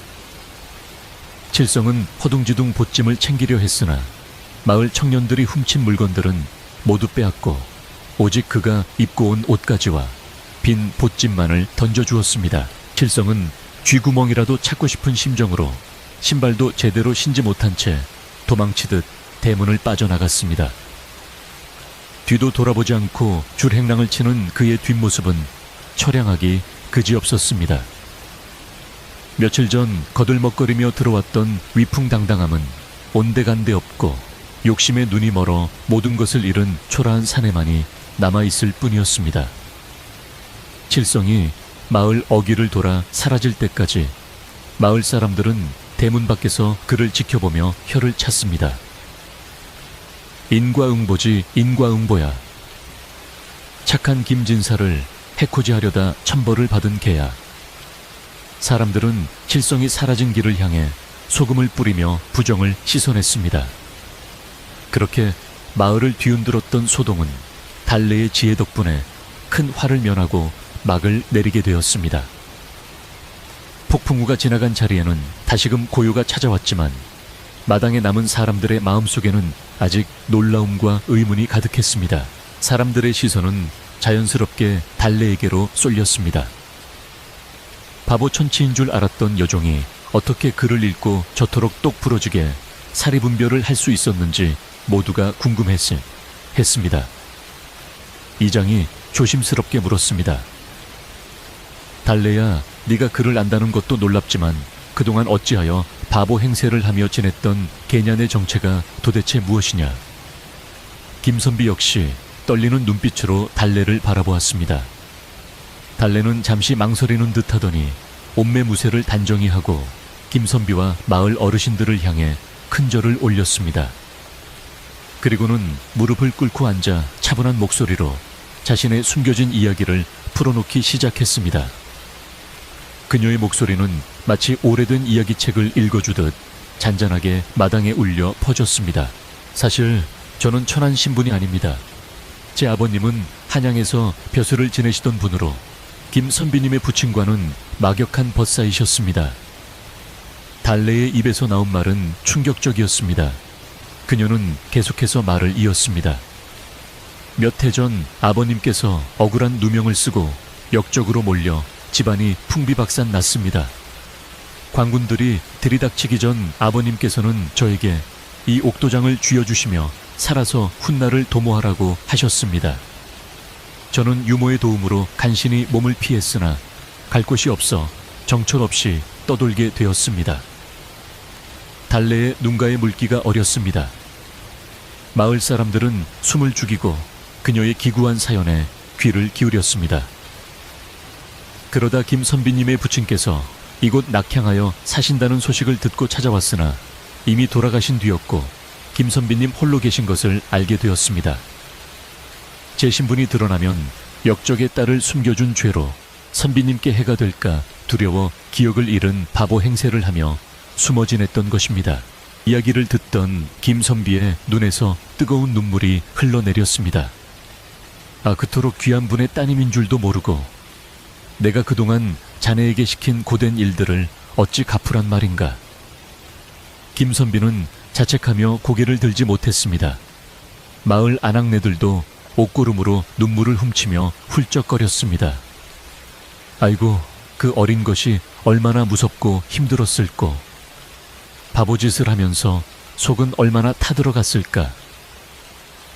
S1: 칠성은 허둥지둥 보찜을 챙기려 했으나 마을 청년들이 훔친 물건들은 모두 빼앗고 오직 그가 입고 온 옷가지와 빈 보찜만을 던져주었습니다. 칠성은 쥐구멍이라도 찾고 싶은 심정으로 신발도 제대로 신지 못한 채 도망치듯 대문을 빠져나갔습니다. 뒤도 돌아보지 않고 줄행랑을 치는 그의 뒷모습은 처량하기 그지없었습니다. 며칠 전 거들먹거리며 들어왔던 위풍당당함은 온데간데 없고 욕심에 눈이 멀어 모든 것을 잃은 초라한 사내만이 남아있을 뿐이었습니다. 칠성이 마을 어귀를 돌아 사라질 때까지 마을 사람들은 대문 밖에서 그를 지켜보며 혀를 찼습니다. 인과응보지 인과응보야. 착한 김진사를 해코지하려다 천벌을 받은 개야. 사람들은 칠성이 사라진 길을 향해 소금을 뿌리며 부정을 씻어냈습니다. 그렇게 마을을 뒤흔들었던 소동은 달래의 지혜 덕분에 큰 화를 면하고 막을 내리게 되었습니다. 폭풍우가 지나간 자리에는 다시금 고요가 찾아왔지만 마당에 남은 사람들의 마음속에는 아직 놀라움과 의문이 가득했습니다. 사람들의 시선은 자연스럽게 달래에게로 쏠렸습니다. 바보 천치인 줄 알았던 여종이 어떻게 글을 읽고 저토록 똑 부러지게 사리분별을 할 수 있었는지 모두가 궁금했습니다. 이장이 조심스럽게 물었습니다. 달래야, 네가 글을 안다는 것도 놀랍지만 그동안 어찌하여 바보 행세를 하며 지냈던 개년의 정체가 도대체 무엇이냐? 김선비 역시 떨리는 눈빛으로 달래를 바라보았습니다. 달래는 잠시 망설이는 듯하더니 옴매무새를 단정히 하고 김선비와 마을 어르신들을 향해 큰 절을 올렸습니다. 그리고는 무릎을 꿇고 앉아 차분한 목소리로 자신의 숨겨진 이야기를 풀어놓기 시작했습니다. 그녀의 목소리는 마치 오래된 이야기책을 읽어주듯 잔잔하게 마당에 울려 퍼졌습니다. 사실 저는 천한 신분이 아닙니다. 제 아버님은 한양에서 벼슬을 지내시던 분으로 김선비님의 부친과는 막역한 벗사이셨습니다. 달래의 입에서 나온 말은 충격적이었습니다. 그녀는 계속해서 말을 이었습니다. 몇 해 전 아버님께서 억울한 누명을 쓰고 역적으로 몰려 집안이 풍비박산 났습니다. 관군들이 들이닥치기 전 아버님께서는 저에게 이 옥도장을 쥐어주시며 살아서 훗날을 도모하라고 하셨습니다. 저는 유모의 도움으로 간신히 몸을 피했으나 갈 곳이 없어 정처없이 떠돌게 되었습니다. 달래의 눈가의 물기가 어렸습니다. 마을 사람들은 숨을 죽이고 그녀의 기구한 사연에 귀를 기울였습니다. 그러다 김선비님의 부친께서 이곳 낙향하여 사신다는 소식을 듣고 찾아왔으나 이미 돌아가신 뒤였고 김선비님 홀로 계신 것을 알게 되었습니다. 제 신분이 드러나면 역적의 딸을 숨겨준 죄로 선비님께 해가 될까 두려워 기억을 잃은 바보 행세를 하며 숨어 지냈던 것입니다. 이야기를 듣던 김선비의 눈에서 뜨거운 눈물이 흘러내렸습니다. 아, 그토록 귀한 분의 따님인 줄도 모르고 내가 그동안 자네에게 시킨 고된 일들을 어찌 갚으란 말인가. 김선비는 자책하며 고개를 들지 못했습니다. 마을 아낙네들도 옷고름으로 눈물을 훔치며 훌쩍거렸습니다. 아이고, 그 어린 것이 얼마나 무섭고 힘들었을꼬. 바보짓을 하면서 속은 얼마나 타들어갔을까.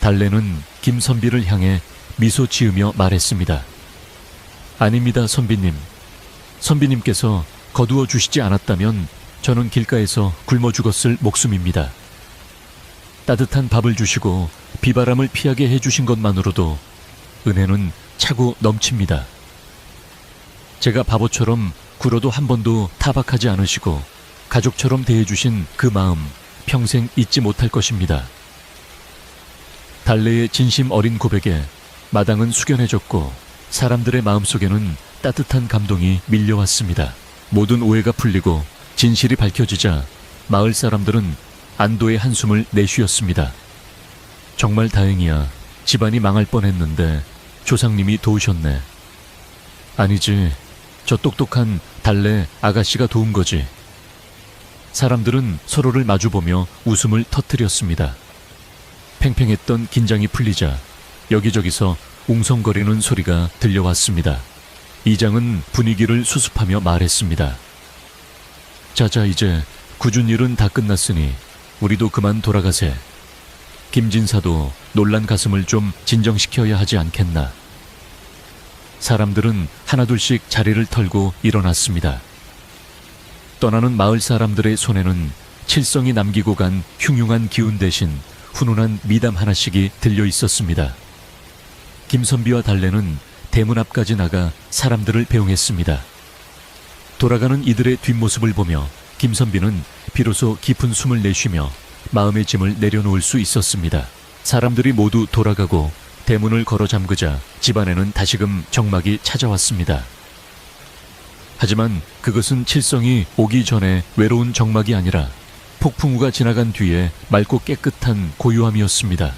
S1: 달래는 김선비를 향해 미소 지으며 말했습니다. 아닙니다, 선비님. 선비님께서 거두어 주시지 않았다면 저는 길가에서 굶어 죽었을 목숨입니다. 따뜻한 밥을 주시고 비바람을 피하게 해주신 것만으로도 은혜는 차고 넘칩니다. 제가 바보처럼 굴어도 한 번도 타박하지 않으시고 가족처럼 대해주신 그 마음 평생 잊지 못할 것입니다. 달래의 진심 어린 고백에 마당은 숙연해졌고 사람들의 마음속에는 따뜻한 감동이 밀려왔습니다. 모든 오해가 풀리고 진실이 밝혀지자 마을 사람들은 안도의 한숨을 내쉬었습니다. 정말 다행이야. 집안이 망할 뻔했는데 조상님이 도우셨네. 아니지, 저 똑똑한 달래 아가씨가 도운 거지. 사람들은 서로를 마주보며 웃음을 터뜨렸습니다. 팽팽했던 긴장이 풀리자 여기저기서 웅성거리는 소리가 들려왔습니다. 이장은 분위기를 수습하며 말했습니다. 자자, 이제 굳은 일은 다 끝났으니 우리도 그만 돌아가세. 김진사도 놀란 가슴을 좀 진정시켜야 하지 않겠나. 사람들은 하나둘씩 자리를 털고 일어났습니다. 떠나는 마을 사람들의 손에는 칠성이 남기고 간 흉흉한 기운 대신 훈훈한 미담 하나씩이 들려 있었습니다. 김선비와 달래는 대문 앞까지 나가 사람들을 배웅했습니다. 돌아가는 이들의 뒷모습을 보며 김선비는 비로소 깊은 숨을 내쉬며 마음의 짐을 내려놓을 수 있었습니다. 사람들이 모두 돌아가고 대문을 걸어 잠그자 집안에는 다시금 정막이 찾아왔습니다. 하지만 그것은 칠성이 오기 전에 외로운 정막이 아니라 폭풍우가 지나간 뒤에 맑고 깨끗한 고요함이었습니다.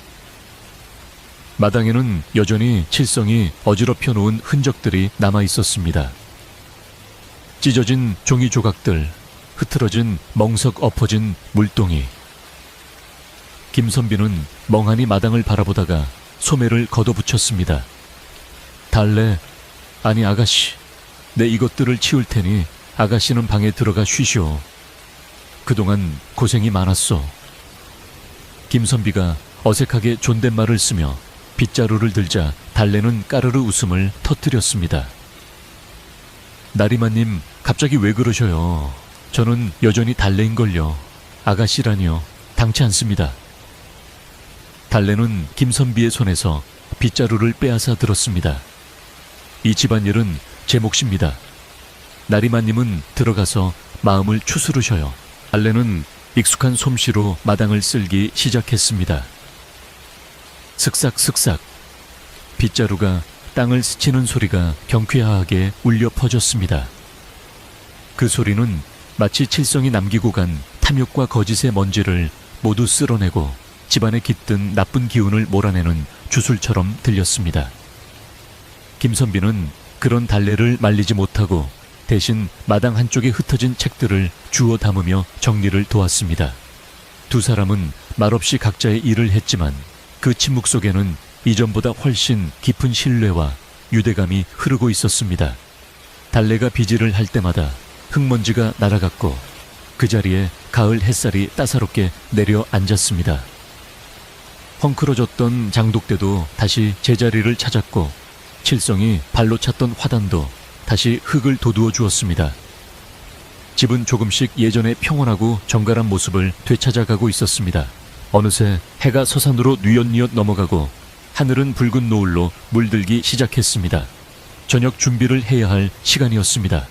S1: 마당에는 여전히 칠성이 어지럽혀 놓은 흔적들이 남아 있었습니다. 찢어진 종이 조각들, 흐트러진 멍석 엎어진 물동이. 김선비는 멍하니 마당을 바라보다가 소매를 걷어붙였습니다. 달래, 아니 아가씨, 내 이것들을 치울 테니 아가씨는 방에 들어가 쉬시오. 그동안 고생이 많았소. 김선비가 어색하게 존댓말을 쓰며 빗자루를 들자 달래는 까르르 웃음을 터뜨렸습니다. 나리마님, 갑자기 왜 그러셔요? 저는 여전히 달래인걸요. 아가씨라니요. 당치 않습니다. 달래는 김선비의 손에서 빗자루를 빼앗아 들었습니다. 이 집안일은 제 몫입니다. 나리마님은 들어가서 마음을 추스르셔요. 달래는 익숙한 솜씨로 마당을 쓸기 시작했습니다. 슥싹슥싹 빗자루가 땅을 스치는 소리가 경쾌하게 울려 퍼졌습니다. 그 소리는 마치 칠성이 남기고 간 탐욕과 거짓의 먼지를 모두 쓸어내고 집안에 깃든 나쁜 기운을 몰아내는 주술처럼 들렸습니다. 김선비는 그런 달래를 말리지 못하고 대신 마당 한쪽에 흩어진 책들을 주워 담으며 정리를 도왔습니다. 두 사람은 말없이 각자의 일을 했지만 그 침묵 속에는 이전보다 훨씬 깊은 신뢰와 유대감이 흐르고 있었습니다. 달래가 비질을 할 때마다 흙먼지가 날아갔고 그 자리에 가을 햇살이 따사롭게 내려 앉았습니다. 헝클어졌던 장독대도 다시 제자리를 찾았고 칠성이 발로 찼던 화단도 다시 흙을 돋우어 주었습니다. 집은 조금씩 예전의 평온하고 정갈한 모습을 되찾아가고 있었습니다. 어느새 해가 서산으로 뉘엿뉘엿 넘어가고 하늘은 붉은 노을로 물들기 시작했습니다. 저녁 준비를 해야 할 시간이었습니다.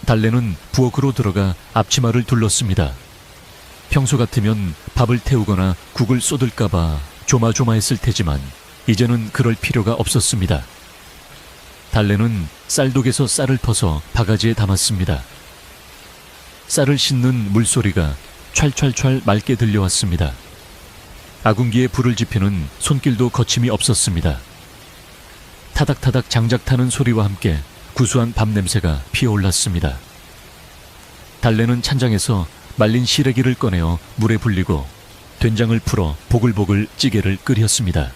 S1: 달래는 부엌으로 들어가 앞치마를 둘렀습니다. 평소 같으면 밥을 태우거나 국을 쏟을까봐 조마조마했을 테지만 이제는 그럴 필요가 없었습니다. 달래는 쌀독에서 쌀을 퍼서 바가지에 담았습니다. 쌀을 씻는 물소리가 찰찰찰 맑게 들려왔습니다. 아궁기에 불을 지피는 손길도 거침이 없었습니다. 타닥타닥 장작 타는 소리와 함께 구수한 밥 냄새가 피어올랐습니다. 달래는 찬장에서 말린 시래기를 꺼내어 물에 불리고 된장을 풀어 보글보글 찌개를 끓였습니다.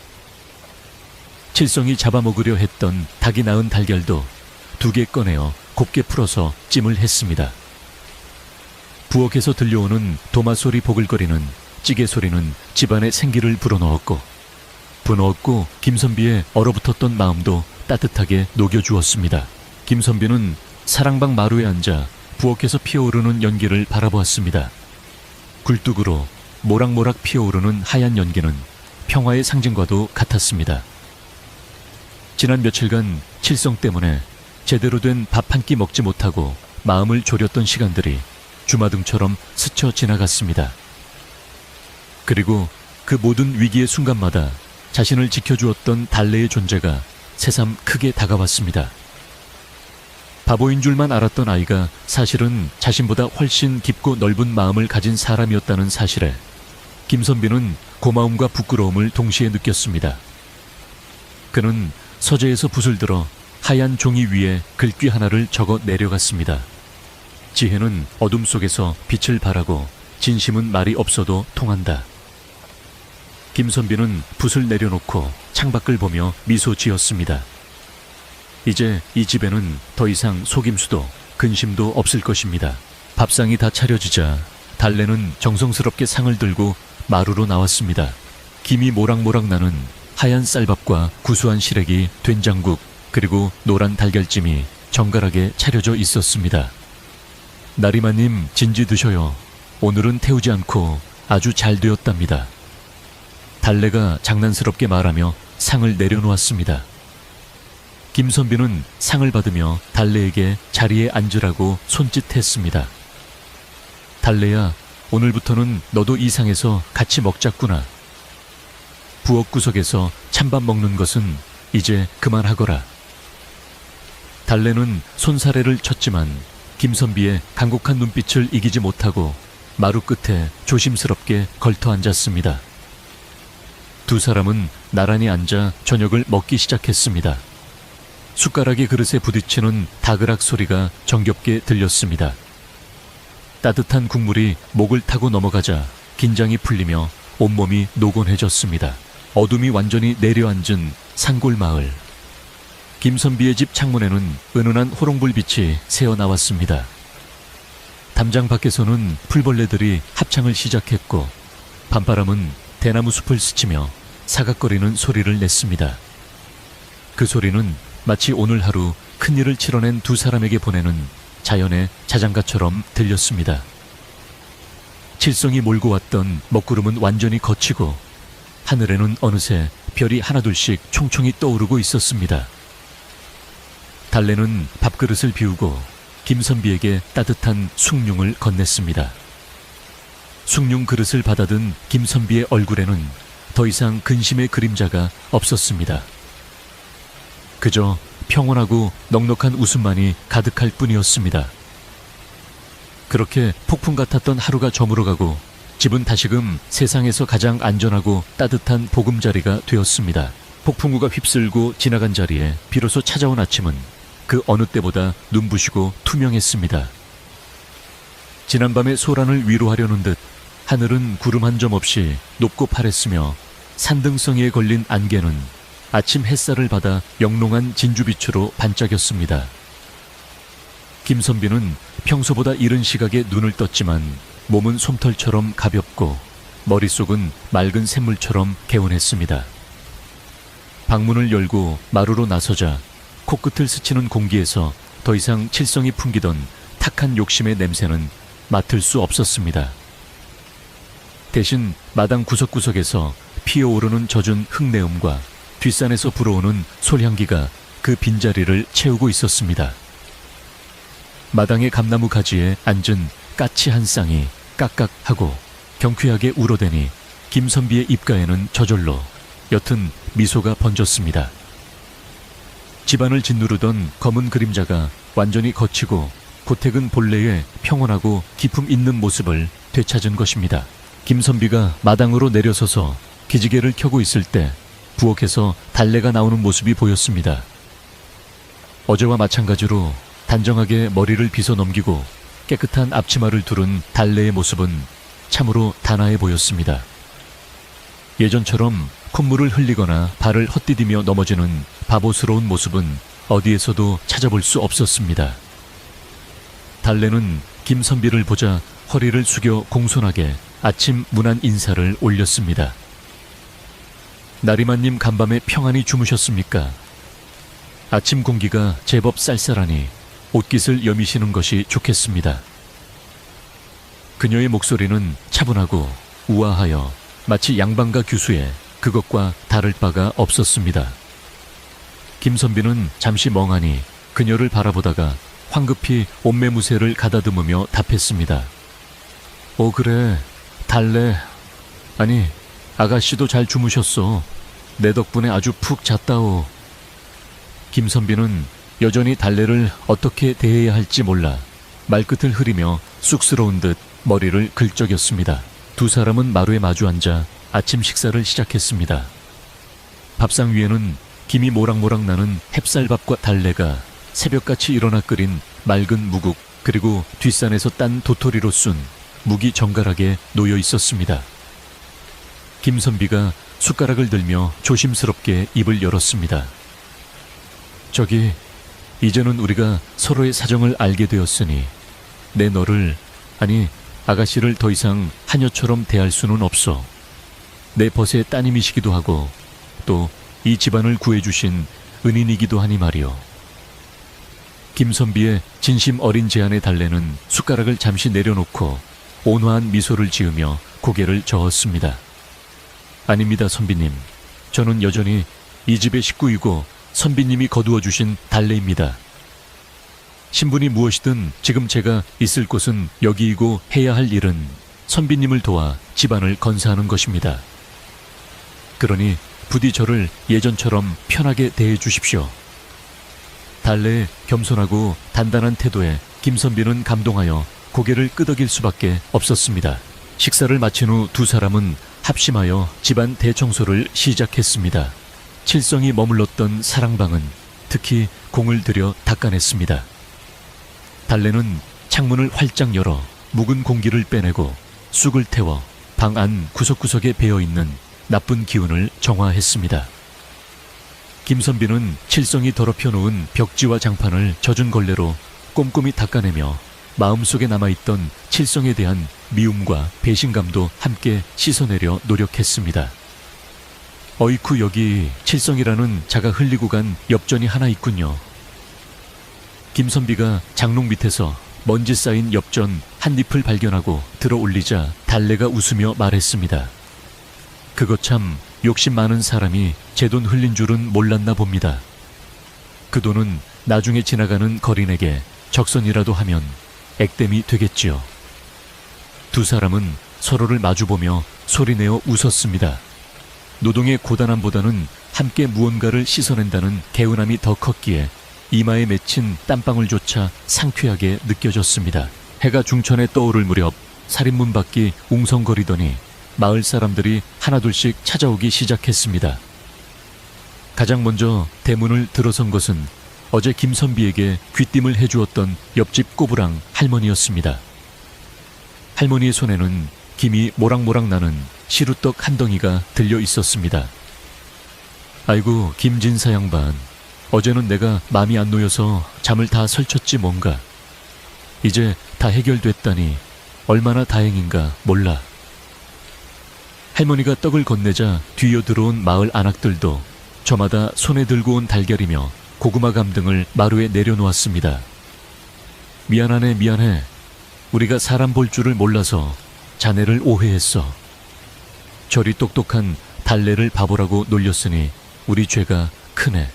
S1: 칠성이 잡아먹으려 했던 닭이 낳은 달걀도 2개 꺼내어 곱게 풀어서 찜을 했습니다. 부엌에서 들려오는 도마소리 보글거리는 찌개 소리는 집안에 생기를 불어넣었고 부넣었고 김선비의 얼어붙었던 마음도 따뜻하게 녹여주었습니다. 김선비는 사랑방 마루에 앉아 부엌에서 피어오르는 연기를 바라보았습니다. 굴뚝으로 모락모락 피어오르는 하얀 연기는 평화의 상징과도 같았습니다. 지난 며칠간 칠성 때문에 제대로 된 밥 한 끼 먹지 못하고 마음을 졸였던 시간들이 주마등처럼 스쳐 지나갔습니다. 그리고 그 모든 위기의 순간마다 자신을 지켜주었던 달래의 존재가 새삼 크게 다가왔습니다. 바보인 줄만 알았던 아이가 사실은 자신보다 훨씬 깊고 넓은 마음을 가진 사람이었다는 사실에 김선비는 고마움과 부끄러움을 동시에 느꼈습니다. 그는 서재에서 붓을 들어 하얀 종이 위에 글귀 하나를 적어 내려갔습니다. 지혜는 어둠 속에서 빛을 발하고 진심은 말이 없어도 통한다. 김선비는 붓을 내려놓고 창밖을 보며 미소 지었습니다. 이제 이 집에는 더 이상 속임수도 근심도 없을 것입니다. 밥상이 다 차려지자 달래는 정성스럽게 상을 들고 마루로 나왔습니다. 김이 모락모락 나는 하얀 쌀밥과 구수한 시래기, 된장국, 그리고 노란 달걀찜이 정갈하게 차려져 있었습니다. 나리마님 진지 드셔요. 오늘은 태우지 않고 아주 잘 되었답니다. 달래가 장난스럽게 말하며 상을 내려놓았습니다. 김선비는 상을 받으며 달래에게 자리에 앉으라고 손짓했습니다. 달래야, 오늘부터는 너도 이 상에서 같이 먹자꾸나. 부엌 구석에서 찬밥 먹는 것은 이제 그만하거라. 달래는 손사래를 쳤지만 김선비의 간곡한 눈빛을 이기지 못하고 마루 끝에 조심스럽게 걸터 앉았습니다. 두 사람은 나란히 앉아 저녁을 먹기 시작했습니다. 숟가락이 그릇에 부딪히는 다그락 소리가 정겹게 들렸습니다. 따뜻한 국물이 목을 타고 넘어가자 긴장이 풀리며 온몸이 노곤해졌습니다. 어둠이 완전히 내려앉은 산골마을. 김선비의 집 창문에는 은은한 호롱불빛이 새어나왔습니다. 담장 밖에서는 풀벌레들이 합창을 시작했고 밤바람은 대나무 숲을 스치며 사각거리는 소리를 냈습니다. 그 소리는 마치 오늘 하루 큰일을 치러낸 두 사람에게 보내는 자연의 자장가처럼 들렸습니다. 칠성이 몰고 왔던 먹구름은 완전히 걷히고 하늘에는 어느새 별이 하나둘씩 총총히 떠오르고 있었습니다. 달래는 밥그릇을 비우고 김선비에게 따뜻한 숭늉을 건넸습니다. 숭늉 그릇을 받아든 김선비의 얼굴에는 더 이상 근심의 그림자가 없었습니다. 그저 평온하고 넉넉한 웃음만이 가득할 뿐이었습니다. 그렇게 폭풍 같았던 하루가 저물어가고 집은 다시금 세상에서 가장 안전하고 따뜻한 보금자리가 되었습니다. 폭풍우가 휩쓸고 지나간 자리에 비로소 찾아온 아침은 그 어느 때보다 눈부시고 투명했습니다. 지난밤의 소란을 위로하려는 듯 하늘은 구름 한 점 없이 높고 파랬으며 산등성이에 걸린 안개는 아침 햇살을 받아 영롱한 진주빛으로 반짝였습니다. 김선비는 평소보다 이른 시각에 눈을 떴지만 몸은 솜털처럼 가볍고 머릿속은 맑은 샘물처럼 개운했습니다. 방문을 열고 마루로 나서자 코끝을 스치는 공기에서 더 이상 칠성이 풍기던 탁한 욕심의 냄새는 맡을 수 없었습니다. 대신 마당 구석구석에서 피어오르는 젖은 흙내음과 뒷산에서 불어오는 솔향기가 그 빈자리를 채우고 있었습니다. 마당의 감나무 가지에 앉은 까치 한 쌍이 깍깍하고 경쾌하게 울어대니 김선비의 입가에는 저절로 옅은 미소가 번졌습니다. 집안을 짓누르던 검은 그림자가 완전히 걷히고 고택은 본래의 평온하고 기품 있는 모습을 되찾은 것입니다. 김선비가 마당으로 내려서서 기지개를 켜고 있을 때 부엌에서 달래가 나오는 모습이 보였습니다. 어제와 마찬가지로 단정하게 머리를 빗어 넘기고 깨끗한 앞치마를 두른 달래의 모습은 참으로 단아해 보였습니다. 예전처럼 콧물을 흘리거나 발을 헛디디며 넘어지는 바보스러운 모습은 어디에서도 찾아볼 수 없었습니다. 달래는 김선비를 보자 허리를 숙여 공손하게 아침 문안 인사를 올렸습니다. 나리만님 간밤에 평안히 주무셨습니까? 아침 공기가 제법 쌀쌀하니 옷깃을 여미시는 것이 좋겠습니다. 그녀의 목소리는 차분하고 우아하여 마치 양반가 규수에 그것과 다를 바가 없었습니다. 김선비는 잠시 멍하니 그녀를 바라보다가 황급히 옷매무새를 가다듬으며 답했습니다. 그래, 달래. 아니, 아가씨도 잘 주무셨어. 내 덕분에 아주 푹 잤다오. 김선비는 여전히 달래를 어떻게 대해야 할지 몰라 말끝을 흐리며 쑥스러운 듯 머리를 긁적였습니다. 두 사람은 마루에 마주 앉아 아침 식사를 시작했습니다. 밥상 위에는 김이 모락모락 나는 햅쌀밥과 달래가 새벽같이 일어나 끓인 맑은 무국, 그리고 뒷산에서 딴 도토리로 쏜 묵이 정갈하게 놓여 있었습니다. 김선비가 숟가락을 들며 조심스럽게 입을 열었습니다. 저기, 이제는 우리가 서로의 사정을 알게 되었으니 내 너를, 아니 아가씨를 더 이상 하녀처럼 대할 수는 없어. 내 벗의 따님이시기도 하고 또 이 집안을 구해주신 은인이기도 하니 말이오. 김선비의 진심 어린 제안에 달래는 숟가락을 잠시 내려놓고 온화한 미소를 지으며 고개를 저었습니다. 아닙니다, 선비님. 저는 여전히 이 집의 식구이고 선비님이 거두어 주신 달래입니다. 신분이 무엇이든 지금 제가 있을 곳은 여기이고 해야 할 일은 선비님을 도와 집안을 건사하는 것입니다. 그러니 부디 저를 예전처럼 편하게 대해 주십시오. 달래의 겸손하고 단단한 태도에 김선비는 감동하여 고개를 끄덕일 수밖에 없었습니다. 식사를 마친 후 두 사람은 합심하여 집안 대청소를 시작했습니다. 칠성이 머물렀던 사랑방은 특히 공을 들여 닦아냈습니다. 달래는 창문을 활짝 열어 묵은 공기를 빼내고 쑥을 태워 방 안 구석구석에 배어있는 나쁜 기운을 정화했습니다. 김선비는 칠성이 더럽혀 놓은 벽지와 장판을 젖은 걸레로 꼼꼼히 닦아내며 마음속에 남아있던 칠성에 대한 미움과 배신감도 함께 씻어내려 노력했습니다. 어이쿠, 여기 칠성이라는 자가 흘리고 간 엽전이 하나 있군요. 김선비가 장롱 밑에서 먼지 쌓인 엽전 한 잎을 발견하고 들어 올리자 달래가 웃으며 말했습니다. 그거 참 욕심 많은 사람이 제 돈 흘린 줄은 몰랐나 봅니다. 그 돈은 나중에 지나가는 거린에게 적선이라도 하면 액땜이 되겠지요. 두 사람은 서로를 마주보며 소리내어 웃었습니다. 노동의 고단함보다는 함께 무언가를 씻어낸다는 개운함이 더 컸기에 이마에 맺힌 땀방울조차 상쾌하게 느껴졌습니다. 해가 중천에 떠오를 무렵 살인문 밖이 웅성거리더니 마을 사람들이 하나둘씩 찾아오기 시작했습니다. 가장 먼저 대문을 들어선 것은 어제 김선비에게 귀띔을 해주었던 옆집 꼬부랑 할머니였습니다. 할머니의 손에는 김이 모락모락 나는 시루떡 한 덩이가 들려 있었습니다. 아이고, 김진사 양반. 어제는 내가 마음이 안 놓여서 잠을 다 설쳤지 뭔가. 이제 다 해결됐다니 얼마나 다행인가 몰라. 할머니가 떡을 건네자 뒤이어 들어온 마을 안악들도 저마다 손에 들고 온 달걀이며 고구마감 등을 마루에 내려놓았습니다. 미안하네, 미안해. 우리가 사람 볼 줄을 몰라서 자네를 오해했어. 저리 똑똑한 달래를 바보라고 놀렸으니 우리 죄가 크네.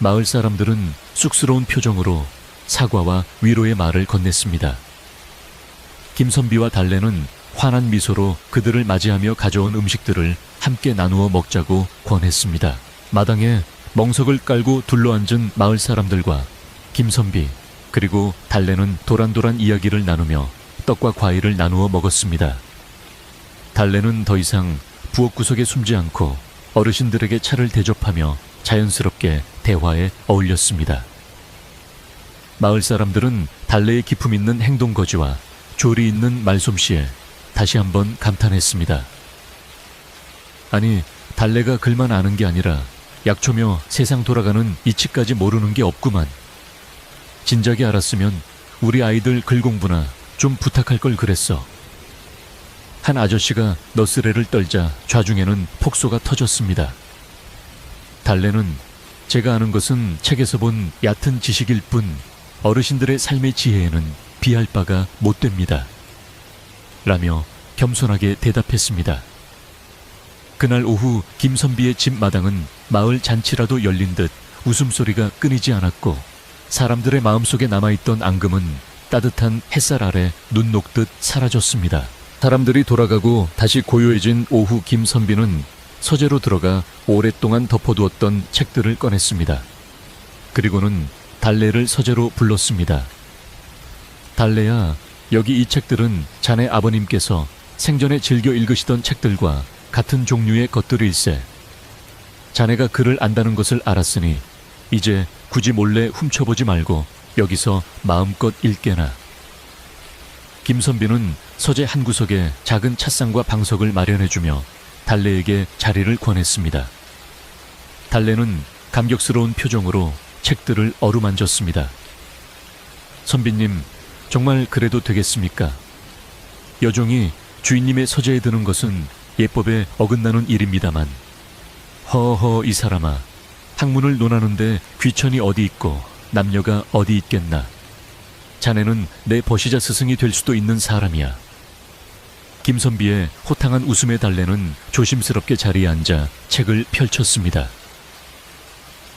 S1: 마을 사람들은 쑥스러운 표정으로 사과와 위로의 말을 건넸습니다. 김선비와 달래는 환한 미소로 그들을 맞이하며 가져온 음식들을 함께 나누어 먹자고 권했습니다. 마당에 멍석을 깔고 둘러앉은 마을 사람들과 김선비 그리고 달래는 도란도란 이야기를 나누며 떡과 과일을 나누어 먹었습니다. 달래는 더 이상 부엌 구석에 숨지 않고 어르신들에게 차를 대접하며 자연스럽게 대화에 어울렸습니다. 마을 사람들은 달래의 기품 있는 행동거지와 조리 있는 말솜씨에 다시 한번 감탄했습니다. 아니, 달래가 글만 아는 게 아니라 약초며 세상 돌아가는 이치까지 모르는 게 없구만. 진작에 알았으면 우리 아이들 글 공부나 좀 부탁할 걸 그랬어. 한 아저씨가 너스레를 떨자 좌중에는 폭소가 터졌습니다. 달래는 제가 아는 것은 책에서 본 얕은 지식일 뿐 어르신들의 삶의 지혜에는 비할 바가 못 됩니다. 라며 겸손하게 대답했습니다. 그날 오후 김선비의 집 마당은 마을 잔치라도 열린 듯 웃음소리가 끊이지 않았고 사람들의 마음속에 남아있던 앙금은 따뜻한 햇살 아래 눈 녹듯 사라졌습니다. 사람들이 돌아가고 다시 고요해진 오후 김선비는 서재로 들어가 오랫동안 덮어두었던 책들을 꺼냈습니다. 그리고는 달래를 서재로 불렀습니다. 달래야, 여기 이 책들은 자네 아버님께서 생전에 즐겨 읽으시던 책들과 같은 종류의 것들일세. 자네가 글을 안다는 것을 알았으니 이제 굳이 몰래 훔쳐보지 말고 여기서 마음껏 읽게나. 김선비는 서재 한 구석에 작은 찻상과 방석을 마련해주며 달래에게 자리를 권했습니다. 달래는 감격스러운 표정으로 책들을 어루만졌습니다. 선비님, 정말 그래도 되겠습니까? 여종이 주인님의 서재에 드는 것은 예법에 어긋나는 일입니다만. 허허, 이 사람아, 학문을 논하는데 귀천이 어디 있고 남녀가 어디 있겠나. 자네는 내 버시자 스승이 될 수도 있는 사람이야. 김선비의 호탕한 웃음에 달래는 조심스럽게 자리에 앉아 책을 펼쳤습니다.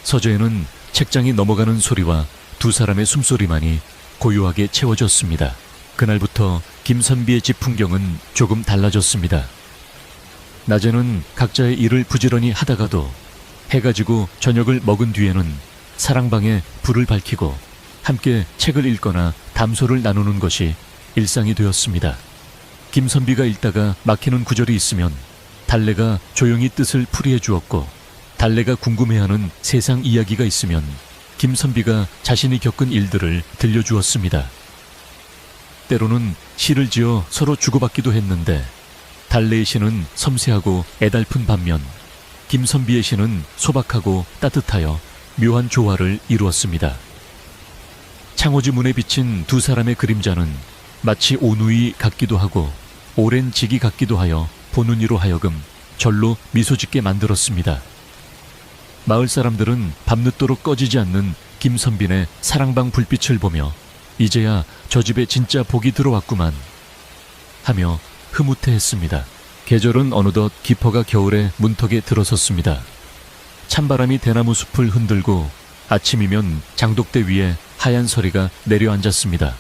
S1: 서재에는 책장이 넘어가는 소리와 두 사람의 숨소리만이 고요하게 채워졌습니다. 그날부터 김선비의 집 풍경은 조금 달라졌습니다. 낮에는 각자의 일을 부지런히 하다가도 해가 지고 저녁을 먹은 뒤에는 사랑방에 불을 밝히고 함께 책을 읽거나 담소를 나누는 것이 일상이 되었습니다. 김선비가 읽다가 막히는 구절이 있으면 달래가 조용히 뜻을 풀이해 주었고, 달래가 궁금해하는 세상 이야기가 있으면 김선비가 자신이 겪은 일들을 들려주었습니다. 때로는 시를 지어 서로 주고받기도 했는데 달래의 시는 섬세하고 애달픈 반면 김선비의 시는 소박하고 따뜻하여 묘한 조화를 이루었습니다. 창호지 문에 비친 두 사람의 그림자는 마치 오누이 같기도 하고 오랜 지기 같기도 하여 보는 이로 하여금 절로 미소 짓게 만들었습니다. 마을 사람들은 밤늦도록 꺼지지 않는 김선빈의 사랑방 불빛을 보며 이제야 저 집에 진짜 복이 들어왔구만 하며 흐뭇해했습니다. 계절은 어느덧 기퍼가 겨울의 문턱에 들어섰습니다. 찬바람이 대나무 숲을 흔들고 아침이면 장독대 위에 하얀 서리가 내려앉았습니다.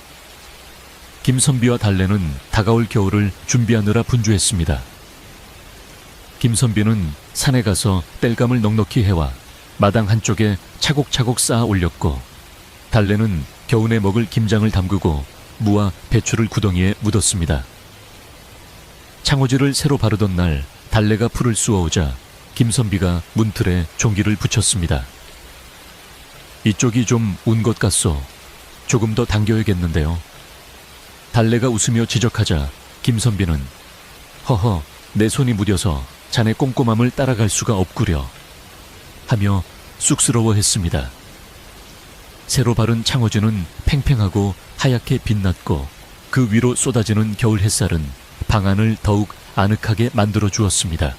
S1: 김선비와 달래는 다가올 겨울을 준비하느라 분주했습니다. 김선비는 산에 가서 땔감을 넉넉히 해와 마당 한쪽에 차곡차곡 쌓아 올렸고, 달래는 겨우내 먹을 김장을 담그고 무와 배추를 구덩이에 묻었습니다. 창호지를 새로 바르던 날 달래가 풀을 쑤어오자 김선비가 문틀에 종기를 붙였습니다. 이쪽이 좀 운 것 같소. 조금 더 당겨야겠는데요. 달래가 웃으며 지적하자 김선비는 허허, 내 손이 무뎌서 자네 꼼꼼함을 따라갈 수가 없구려 하며 쑥스러워했습니다. 새로 바른 창호지는 팽팽하고 하얗게 빛났고 그 위로 쏟아지는 겨울 햇살은 방안을 더욱 아늑하게 만들어 주었습니다.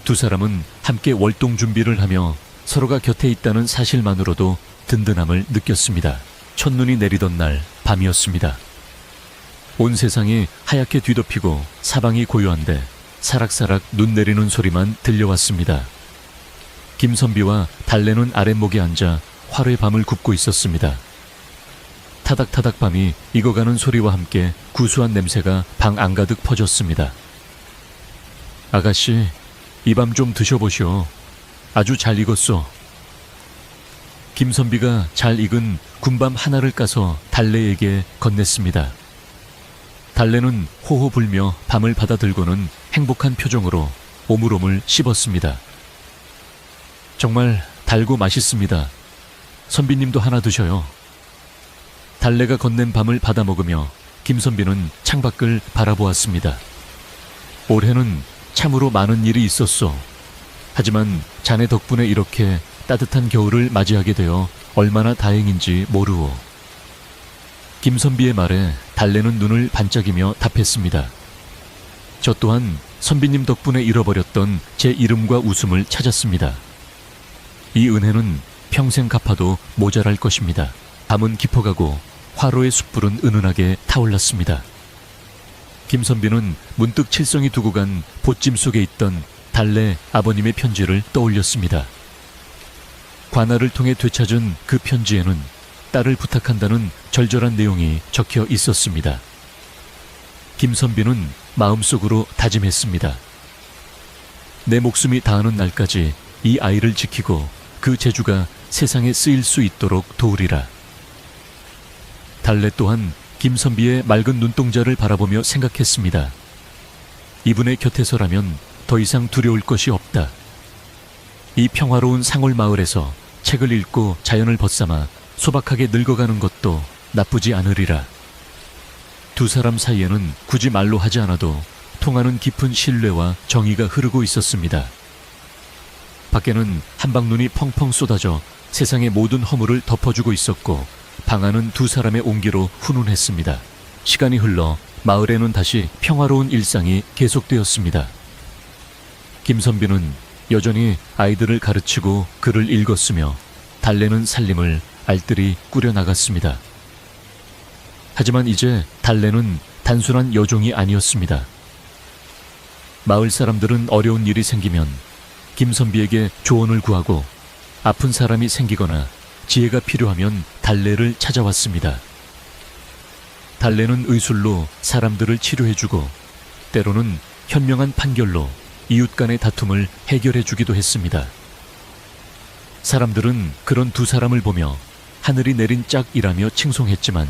S1: 두 사람은 함께 월동 준비를 하며 서로가 곁에 있다는 사실만으로도 든든함을 느꼈습니다. 첫눈이 내리던 날 밤이었습니다. 온 세상이 하얗게 뒤덮이고 사방이 고요한데 사락사락 눈 내리는 소리만 들려왔습니다. 김선비와 달래는 아랫목에 앉아 화로의 밤을 굽고 있었습니다. 타닥타닥 밤이 익어가는 소리와 함께 구수한 냄새가 방 안가득 퍼졌습니다. 아가씨, 이 밤 좀 드셔보시오. 아주 잘 익었소. 김선비가 잘 익은 군밤 하나를 까서 달래에게 건넸습니다. 달래는 호호 불며 밤을 받아들고는 행복한 표정으로 오물오물 씹었습니다. 정말 달고 맛있습니다. 선비님도 하나 드셔요. 달래가 건넨 밤을 받아 먹으며 김선비는 창밖을 바라보았습니다. 올해는 참으로 많은 일이 있었소. 하지만 자네 덕분에 이렇게 따뜻한 겨울을 맞이하게 되어 얼마나 다행인지 모르오. 김선비의 말에 달래는 눈을 반짝이며 답했습니다. 저 또한 선비님 덕분에 잃어버렸던 제 이름과 웃음을 찾았습니다. 이 은혜는 평생 갚아도 모자랄 것입니다. 밤은 깊어가고 화로의 숯불은 은은하게 타올랐습니다. 김선비는 문득 칠성이 두고 간 보찜 속에 있던 달래 아버님의 편지를 떠올렸습니다. 관아를 통해 되찾은 그 편지에는 딸을 부탁한다는 절절한 내용이 적혀 있었습니다. 김선비는 마음속으로 다짐했습니다. 내 목숨이 다하는 날까지 이 아이를 지키고 그 재주가 세상에 쓰일 수 있도록 도우리라. 달래 또한 김선비의 맑은 눈동자를 바라보며 생각했습니다. 이분의 곁에서라면 더 이상 두려울 것이 없다. 이 평화로운 상월 마을에서 책을 읽고 자연을 벗삼아 소박하게 늙어가는 것도 나쁘지 않으리라. 두 사람 사이에는 굳이 말로 하지 않아도 통하는 깊은 신뢰와 정의가 흐르고 있었습니다. 밖에는 한방눈이 펑펑 쏟아져 세상의 모든 허물을 덮어주고 있었고 방 안은 두 사람의 온기로 훈훈했습니다. 시간이 흘러 마을에는 다시 평화로운 일상이 계속되었습니다. 김선비는 여전히 아이들을 가르치고 글을 읽었으며 달래는 살림을 알뜰히 꾸려나갔습니다. 하지만 이제 달래는 단순한 여종이 아니었습니다. 마을 사람들은 어려운 일이 생기면 김선비에게 조언을 구하고 아픈 사람이 생기거나 지혜가 필요하면 달래를 찾아왔습니다. 달래는 의술로 사람들을 치료해주고 때로는 현명한 판결로 이웃 간의 다툼을 해결해주기도 했습니다. 사람들은 그런 두 사람을 보며 하늘이 내린 짝이라며 칭송했지만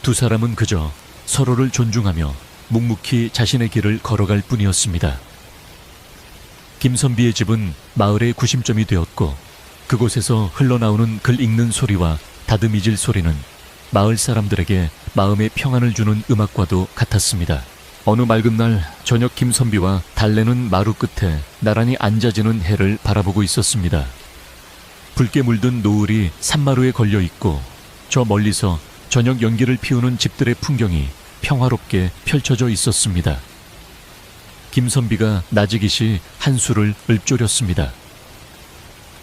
S1: 두 사람은 그저 서로를 존중하며 묵묵히 자신의 길을 걸어갈 뿐이었습니다. 김선비의 집은 마을의 구심점이 되었고 그곳에서 흘러나오는 글 읽는 소리와 다듬이질 소리는 마을 사람들에게 마음의 평안을 주는 음악과도 같았습니다. 어느 맑은 날 저녁 김선비와 달래는 마루 끝에 나란히 앉아지는 해를 바라보고 있었습니다. 붉게 물든 노을이 산마루에 걸려 있고 저 멀리서 저녁 연기를 피우는 집들의 풍경이 평화롭게 펼쳐져 있었습니다. 김선비가 나지깃이 한수를 읊조렸습니다.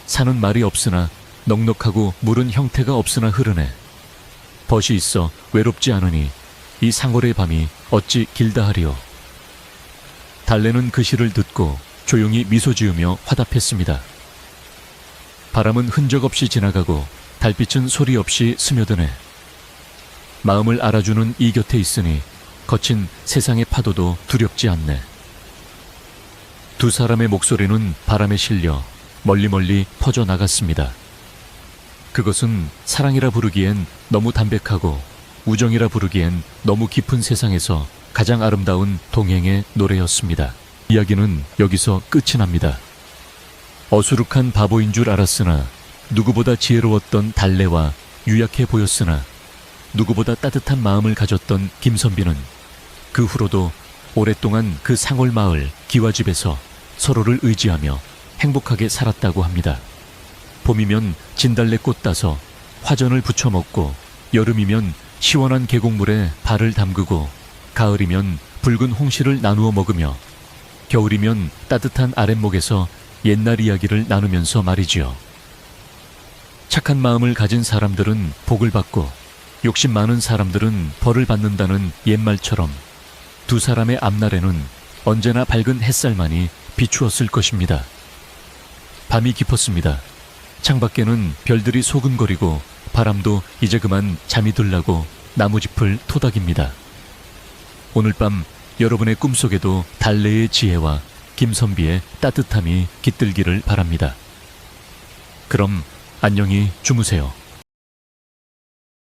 S1: 산은 말이 없으나 넉넉하고 물은 형태가 없으나 흐르네. 벗이 있어 외롭지 않으니 이 상월의 밤이 어찌 길다 하리요. 달래는 그 시를 듣고 조용히 미소 지으며 화답했습니다. 바람은 흔적 없이 지나가고 달빛은 소리 없이 스며드네. 마음을 알아주는 이 곁에 있으니 거친 세상의 파도도 두렵지 않네. 두 사람의 목소리는 바람에 실려 멀리 퍼져나갔습니다. 그것은 사랑이라 부르기엔 너무 담백하고 우정이라 부르기엔 너무 깊은 세상에서 가장 아름다운 동행의 노래였습니다. 이야기는 여기서 끝이 납니다. 어수룩한 바보인 줄 알았으나 누구보다 지혜로웠던 달래와 유약해 보였으나 누구보다 따뜻한 마음을 가졌던 김선비는 그 후로도 오랫동안 그 상월 마을 기와집에서 서로를 의지하며 행복하게 살았다고 합니다. 봄이면 진달래 꽃 따서 화전을 부쳐 먹고 여름이면 시원한 계곡물에 발을 담그고 가을이면 붉은 홍시를 나누어 먹으며 겨울이면 따뜻한 아랫목에서 옛날 이야기를 나누면서 말이지요. 착한 마음을 가진 사람들은 복을 받고 욕심 많은 사람들은 벌을 받는다는 옛말처럼 두 사람의 앞날에는 언제나 밝은 햇살만이 비추었을 것입니다. 밤이 깊었습니다. 창밖에는 별들이 소근거리고 바람도 이제 그만 잠이 들라고 나무짚을 토닥입니다. 오늘 밤 여러분의 꿈속에도 달래의 지혜와 김선비의 따뜻함이 깃들기를 바랍니다. 그럼 안녕히 주무세요.